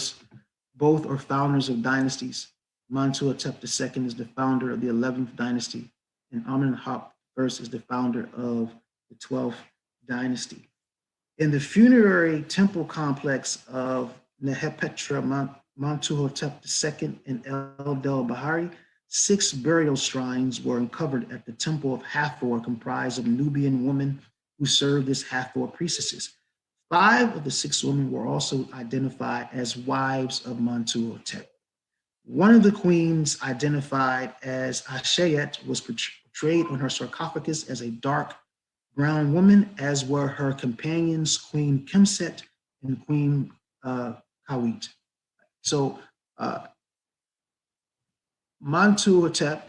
Both are founders of dynasties. Montuhotep II is the founder of the 11th dynasty, and Amenhotep I is the founder of the 12th dynasty. In the funerary temple complex of Nehepetra Montuhotep II and El Del Bahari, 6 burial shrines were uncovered at the temple of Hathor, comprised of Nubian women who served as Hathor priestesses. 5 of the 6 women were also identified as wives of Montuhotep. One of the queens, identified as Ashayet, was portrayed on her sarcophagus as a dark brown woman, as were her companions, Queen Kemset and Queen Kawit. So Montuhotep,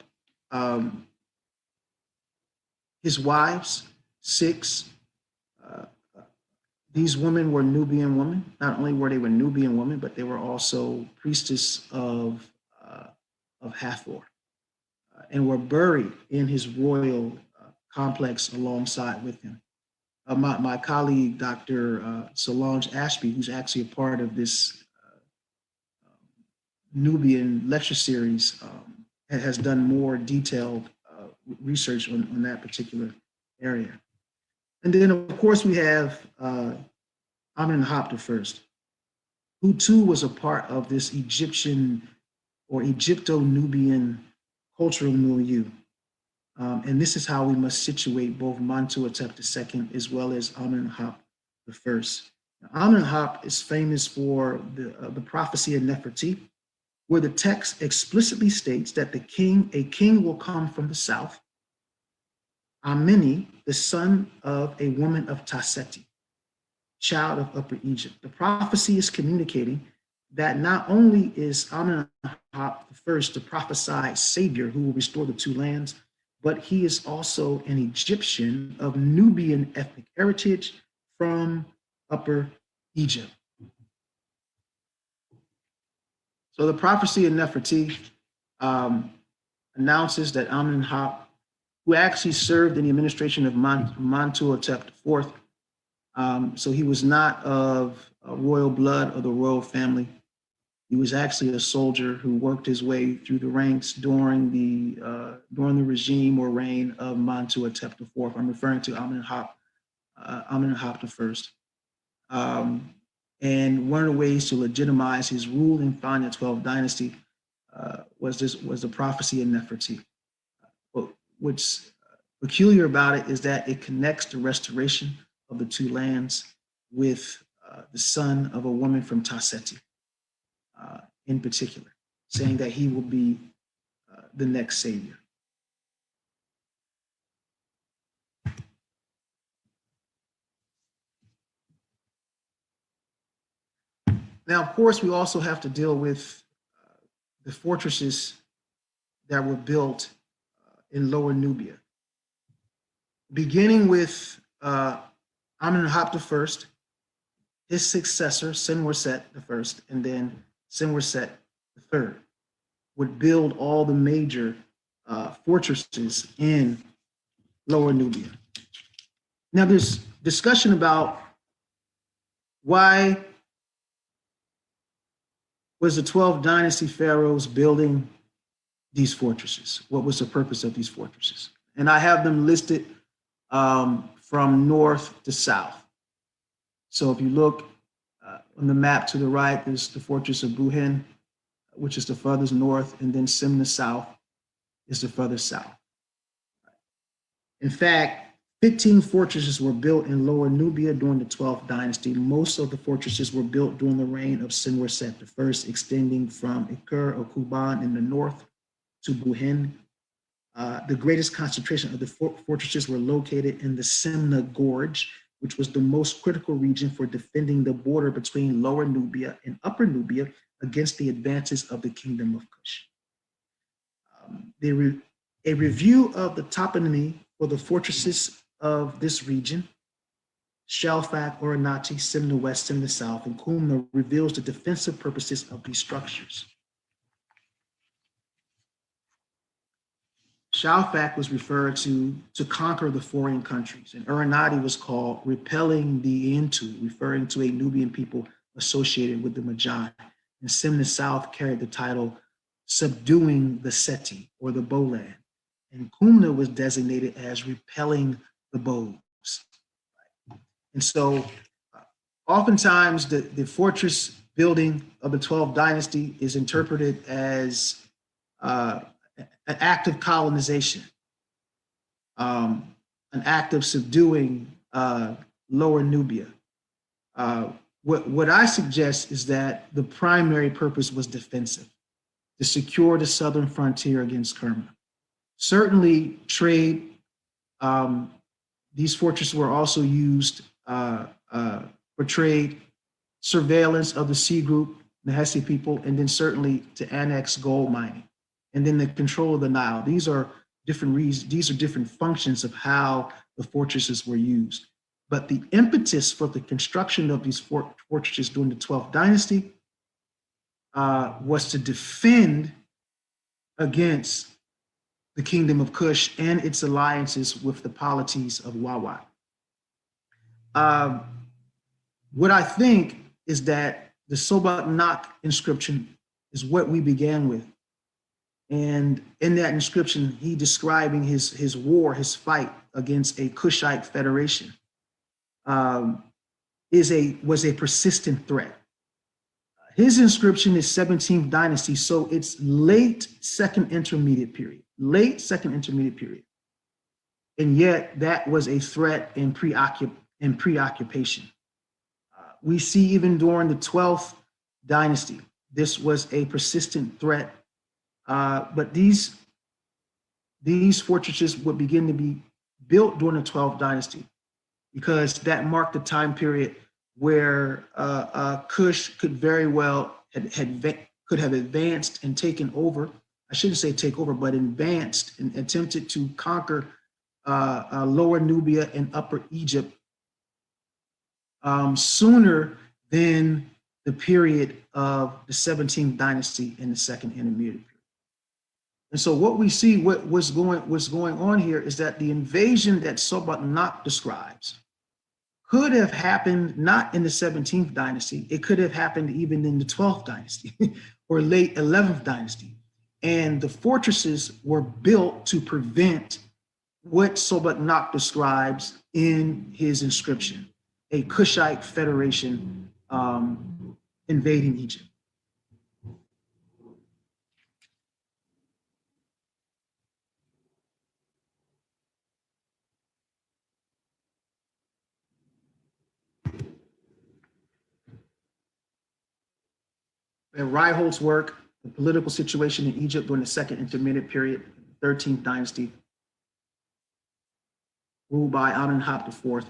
his wives, 6, these women were Nubian women. Not only were they Nubian women, but they were also priestess of Hathor, and were buried in his royal complex alongside with him. My colleague, Dr. Solange Ashby, who's actually a part of this Nubian lecture series, has done more detailed research on that particular area. And then, of course, we have Amenhotep I, who too was a part of this Egyptian or Egypto-Nubian cultural milieu. And this is how we must situate both Montuhotep II as well as Amenhotep I. Amenhotep is famous for the prophecy of Nefertiti, where the text explicitly states that a king will come from the south, Ameni, the son of a woman of Taseti, child of Upper Egypt. The prophecy is communicating that not only is Amenhotep I the prophesied savior who will restore the 2 lands, but he is also an Egyptian of Nubian ethnic heritage from Upper Egypt. So the prophecy of Nefertiti announces that Amenhotep, who actually served in the administration of Montuhotep IV, so he was not of royal blood or the royal family. He was actually a soldier who worked his way through the ranks during the regime or reign of Montuhotep IV. I'm referring to Amenhotep I. And one of the ways to legitimize his rule in founding the 12th dynasty was the prophecy of Nefertiti. What's peculiar about it is that it connects the restoration of the 2 lands with the son of a woman from Taseti in particular, saying that he will be the next savior. Now, of course, we also have to deal with the fortresses that were built in Lower Nubia, beginning with Amenhotep I, his successor, Senwerset I, and then Senwerset III, would build all the major fortresses in Lower Nubia. Now, there's discussion about why was the 12th dynasty pharaohs building these fortresses? What was the purpose of these fortresses? And I have them listed from north to south. So if you look on the map to the right, there's the fortress of Buhin, which is the furthest north, and then Simna South is the furthest south. In fact, 15 fortresses were built in Lower Nubia during the 12th dynasty. Most of the fortresses were built during the reign of Senwerset I, extending from Ikur or Kuban in the north to Buhin. The greatest concentration of the fortresses were located in the Simna Gorge, which was the most critical region for defending the border between Lower Nubia and Upper Nubia against the advances of the Kingdom of Kush. A review of the toponymy for the fortresses of this region, Shelfak, Oronati, Simna West, Simna South, and Kumna, reveals the defensive purposes of these structures. Shafak was referred to conquer the foreign countries, and Uranadi was called repelling the Intu, referring to a Nubian people associated with the Majai. And Simna South carried the title subduing the Seti, or the Bowland. And Kumna was designated as repelling the Bows. And so oftentimes the fortress building of the 12th dynasty is interpreted as an act of colonization, an act of subduing Lower Nubia. What I suggest is that the primary purpose was defensive, to secure the southern frontier against Kerma. Certainly trade, these fortresses were also used for trade, surveillance of the Sea Group, the Hesse people, and then certainly to annex gold mining. And then the control of the Nile. These are different reasons, these are different functions of how the fortresses were used. But the impetus for the construction of these fortresses during the 12th dynasty was to defend against the kingdom of Kush and its alliances with the polities of Wawa. What I think is that the Sobak Nak inscription is what we began with. And in that inscription, he describing his war, his fight against a Kushite federation, was a persistent threat. His inscription is 17th dynasty, so it's late second intermediate period. And yet that was a threat and preoccupation. We see even during the 12th dynasty, this was a persistent threat. But these fortresses would begin to be built during the 12th dynasty, because that marked the time period where Kush could very well could have advanced and taken over. I shouldn't say take over, but advanced and attempted to conquer Lower Nubia and Upper Egypt sooner than the period of the 17th dynasty and the second intermediate period. And so what we see, what's going on here is that the invasion that Sobak Nak describes could have happened not in the 17th dynasty, it could have happened even in the 12th dynasty or late 11th dynasty. And the fortresses were built to prevent what Sobak Nak describes in his inscription, a Kushite federation invading Egypt. And Reiholt's work, the political situation in Egypt during the second intermediate period, 13th dynasty, ruled by Amenhotep IV,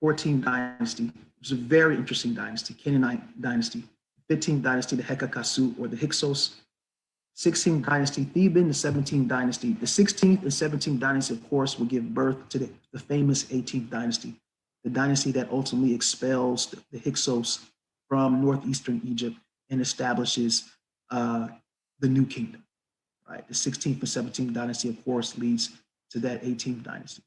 14th dynasty, which is a very interesting dynasty, Canaanite dynasty, 15th dynasty, the Hekakasu or the Hyksos, 16th dynasty, Theban, the 17th dynasty. The 16th and 17th dynasty, of course, will give birth to the famous 18th dynasty, the dynasty that ultimately expels the Hyksos from northeastern Egypt and establishes the new kingdom, right? The 16th and 17th dynasty, of course, leads to that 18th dynasty.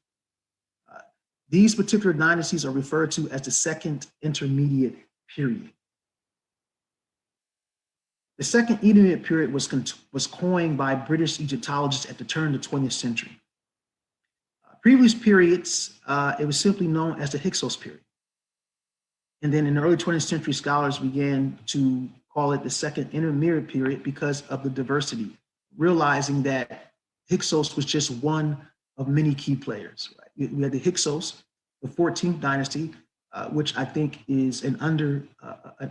These particular dynasties are referred to as the second intermediate period. The second intermediate period was coined by British Egyptologists at the turn of the 20th century. Previous periods, it was simply known as the Hyksos period. And then in the early 20th century, scholars began to call it the second intermediate period because of the diversity, realizing that Hyksos was just one of many key players. Right? We had the Hyksos, the 14th dynasty, which I think is an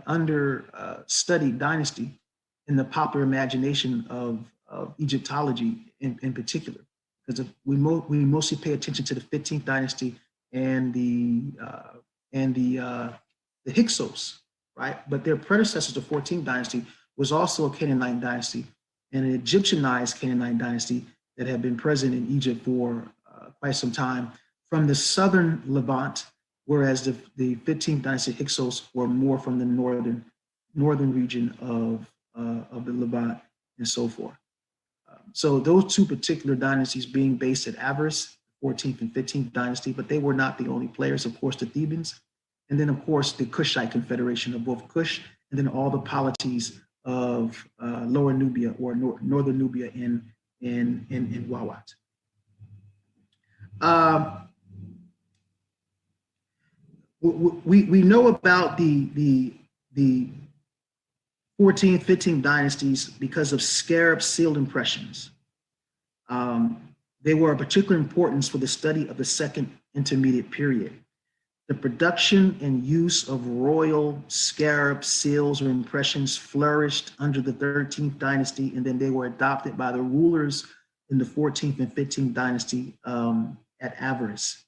understudied dynasty in the popular imagination of Egyptology in particular, because we mostly pay attention to the 15th dynasty and the Hyksos, right? But their predecessors, the 14th dynasty, was also a Canaanite dynasty and an Egyptianized Canaanite dynasty that had been present in Egypt for quite some time from the southern Levant, whereas the 15th dynasty Hyksos were more from the northern region of the Levant and so forth. So those two particular dynasties being based at Avaris, 14th and 15th dynasty, but they were not the only players. Of course, the Thebans, and then of course the Kushite confederation of both Kush, and then all the polities of Lower Nubia or Northern Nubia in Wawat. We know about the 14th, 15th dynasties because of scarab seal impressions. They were of particular importance for the study of the second intermediate period. The production and use of royal scarab seals or impressions flourished under the 13th dynasty, and then they were adopted by the rulers in the 14th and 15th dynasty at Avaris.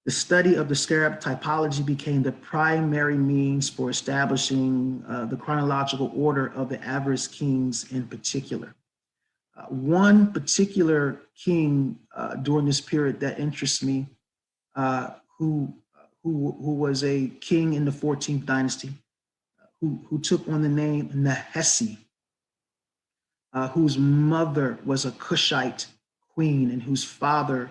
The study of the scarab typology became the primary means for establishing the chronological order of the Avaris kings in particular. One particular king during this period that interests me, who was a king in the 14th dynasty, who took on the name Nehesi, whose mother was a Kushite queen and whose father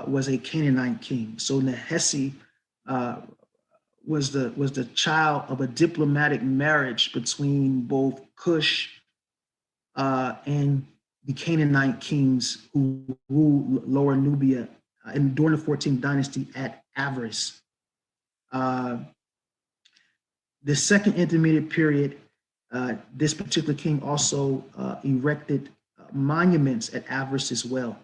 was a Canaanite king. So Nehesi was the child of a diplomatic marriage between both Kush and the Canaanite kings who ruled Lower Nubia and during the 14th dynasty at Avaris. The second intermediate period, this particular king also erected monuments at Avaris as well.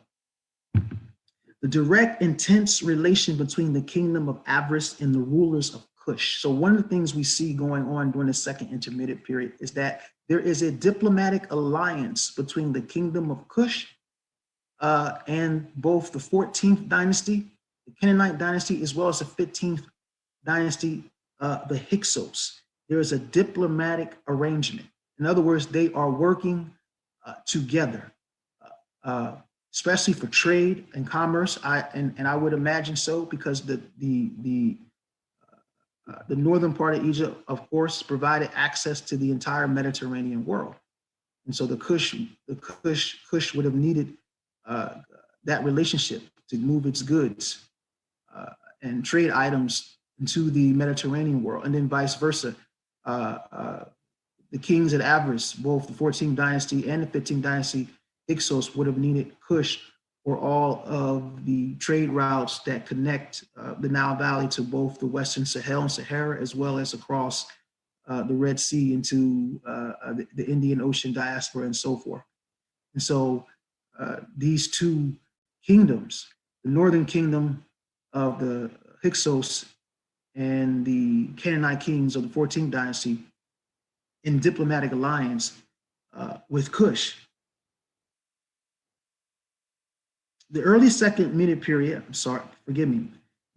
The direct, intense relation between the kingdom of Avaris and the rulers of Kush. So one of the things we see going on during the second intermediate period is that there is a diplomatic alliance between the kingdom of Kush and both the 14th dynasty, the Canaanite dynasty, as well as the 15th dynasty, the Hyksos. There is a diplomatic arrangement. In other words, they are working together, especially for trade and commerce. I would imagine so because the northern part of Egypt, of course, provided access to the entire Mediterranean world, and so the Kush would have needed that relationship to move its goods and trade items into the Mediterranean world, and then vice versa. The kings at Avaris, both the 14th dynasty and the 15th dynasty, Hyksos, would have needed Kush for all of the trade routes that connect the Nile Valley to both the Western Sahel and Sahara, as well as across the Red Sea into the Indian Ocean diaspora and so forth. And so these two kingdoms, the northern kingdom of the Hyksos and the Canaanite kings of the 14th dynasty, in diplomatic alliance with Kush. The early second minute period,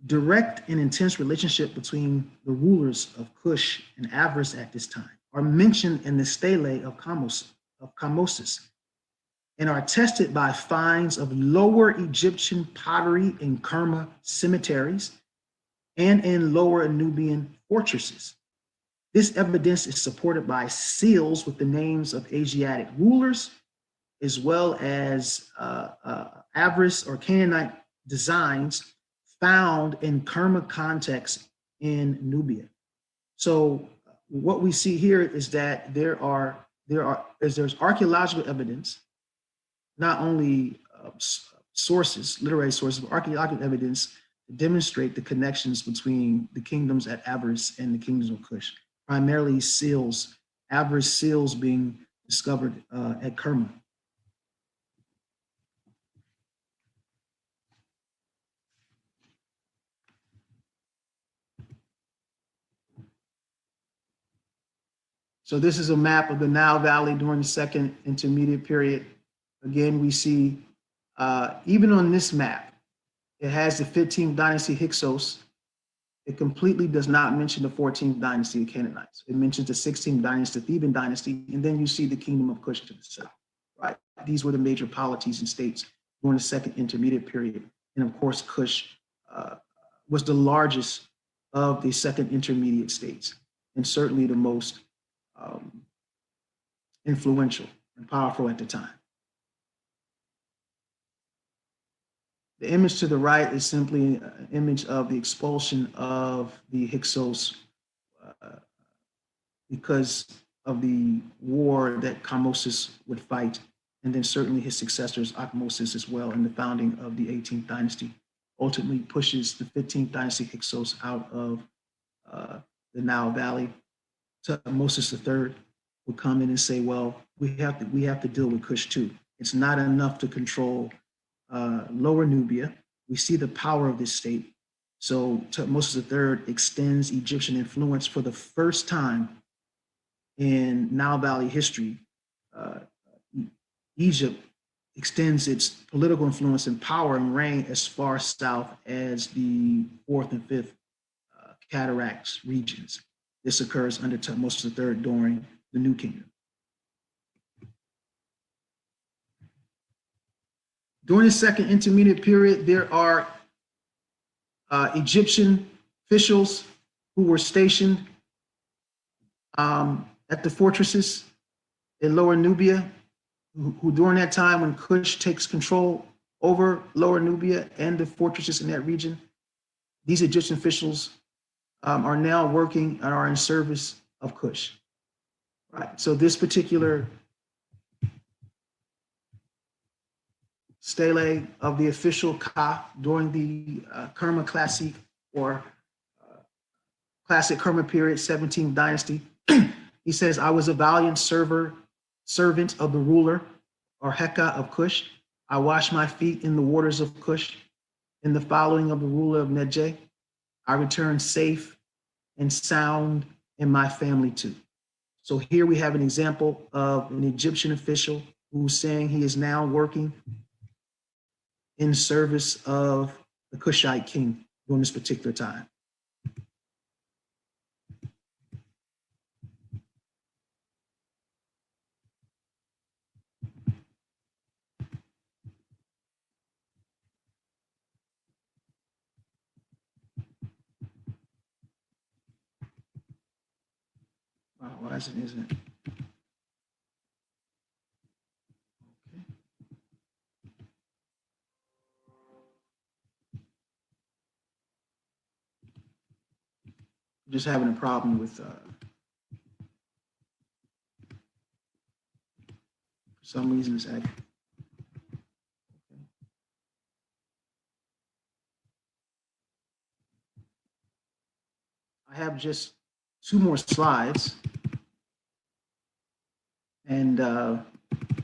direct and intense relationship between the rulers of Kush and Avaris at this time are mentioned in the stele of Kamosis and are attested by finds of Lower Egyptian pottery in Kerma cemeteries and in Lower Nubian fortresses. This evidence is supported by seals with the names of Asiatic rulers, as well as Avaris or Canaanite designs found in Kerma contexts in Nubia. So what we see here is that there's archaeological evidence, not only sources, literary sources, but archaeological evidence to demonstrate the connections between the kingdoms at Avaris and the kingdoms of Kush, primarily seals, Avaris seals being discovered at Kerma. So this is a map of the Nile Valley during the second intermediate period. Again, we see, even on this map, it has the 15th dynasty Hyksos. It completely does not mention the 14th dynasty of Canaanites. It mentions the 16th dynasty, the Theban dynasty, and then you see the kingdom of Kush to the south, right? These were the major polities and states during the second intermediate period. And of course, Kush was the largest of the second intermediate states, and certainly the most influential and powerful at the time. The image to the right is simply an image of the expulsion of the Hyksos because of the war that Kamoses would fight, and then certainly his successors, Ahmosis as well, in the founding of the 18th dynasty, ultimately pushes the 15th dynasty Hyksos out of the Nile Valley. Moses III would come in and say, well, we have to deal with Kush too. It's not enough to control Lower Nubia. We see the power of this state. So Moses III extends Egyptian influence for the first time in Nile Valley history. Egypt extends its political influence and power and reign as far south as the 4th and 5th Cataracts regions. This occurs under Tutmosis III during the New Kingdom. During the second intermediate period, there are Egyptian officials who were stationed at the fortresses in Lower Nubia, who during that time when Kush takes control over Lower Nubia and the fortresses in that region, these Egyptian officials are now working and are in service of Kush. Right. So this particular stele of the official Ka during the Kerma Classic or Classic Kerma period, 17th dynasty, he says, I was a valiant servant of the ruler, or Heka of Kush. I washed my feet in the waters of Kush. In the following of the ruler of Nejeh, I returned safe and sound in my family too. So here we have an example of an Egyptian official who's saying he is now working in service of the Kushite king during this particular time. Wow, why isn't it? Okay. I'm just having a problem with for some reason it's acting. Okay. I have just 2 more slides, and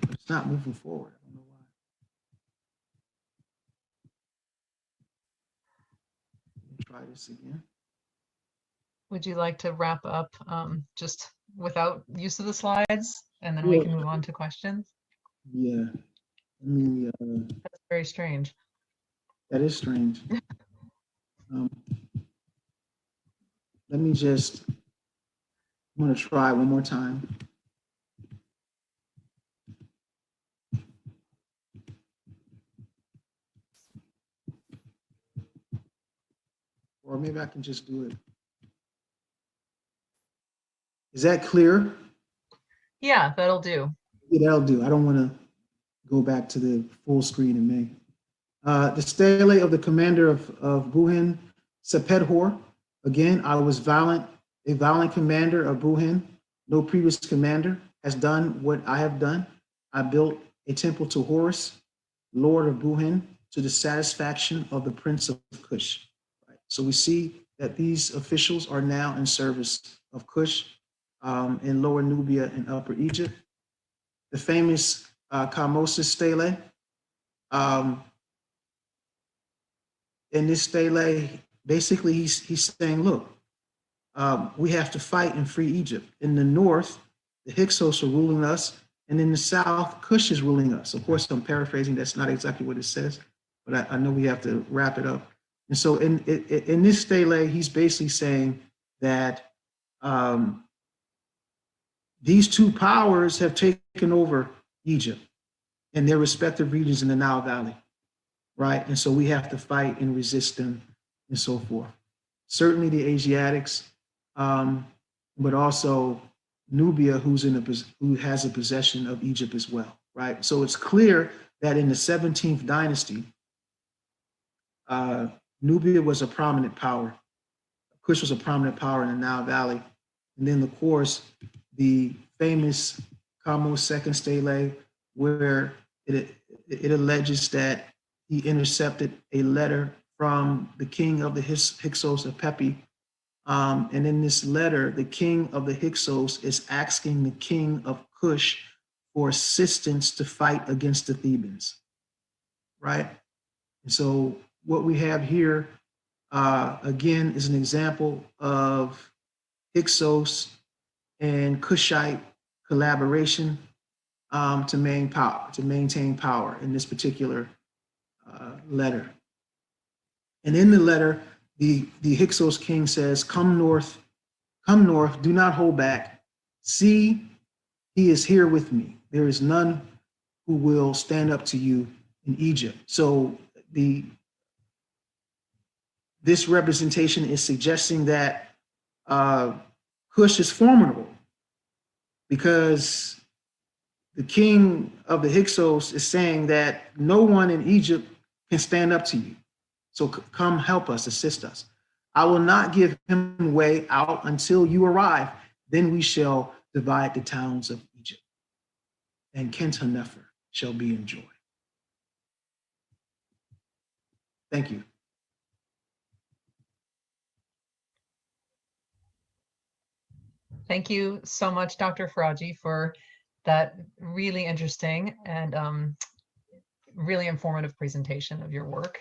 it's not moving forward. I don't know why. Let me try this again. Would you like to wrap up just without use of the slides, and then we can move on to questions? Yeah, I mean, That's very strange. that is strange. Let me just, I'm going to try one more time. Or maybe I can just do it. Is that clear? Yeah, that'll do. Yeah, that'll do. I don't want to go back to the full screen in May. The stele of the commander of Buhin, Sepedhor. Again, I was a valiant commander of Buhin. No previous commander has done what I have done. I built a temple to Horus, Lord of Buhin, to the satisfaction of the Prince of Kush. Right. So we see that these officials are now in service of Kush in Lower Nubia and Upper Egypt. The famous Kamoses stele. In this stele, basically he's saying, look, we have to fight and free Egypt. In the north, the Hyksos are ruling us, and in the south, Kush is ruling us. Of course, I'm paraphrasing, that's not exactly what it says, but I know we have to wrap it up. And so in this stele, he's basically saying that these 2 powers have taken over Egypt and their respective regions in the Nile Valley, right? And so we have to fight and resist them and so forth. Certainly the Asiatics, but also Nubia, who has a possession of Egypt as well, right? So it's clear that in the 17th dynasty, Nubia was a prominent power. Kush was a prominent power in the Nile Valley. And then, of course, the famous Kamo second stele, where it alleges that he intercepted a letter from the king of the Hyksos of Pepi. And in this letter, the king of the Hyksos is asking the king of Kush for assistance to fight against the Thebans, right? And so what we have here, again, is an example of Hyksos and Kushite collaboration to maintain power in this particular letter. And in the letter, the Hyksos king says, come north, do not hold back. See, he is here with me. There is none who will stand up to you in Egypt. So this representation is suggesting that Kush is formidable because the king of the Hyksos is saying that no one in Egypt can stand up to you. So come help us, assist us. I will not give him way out until you arrive. Then we shall divide the towns of Egypt, and Kent-Hanefer shall be enjoyed. Thank you. Thank you so much, Dr. Faraji, for that really interesting and really informative presentation of your work.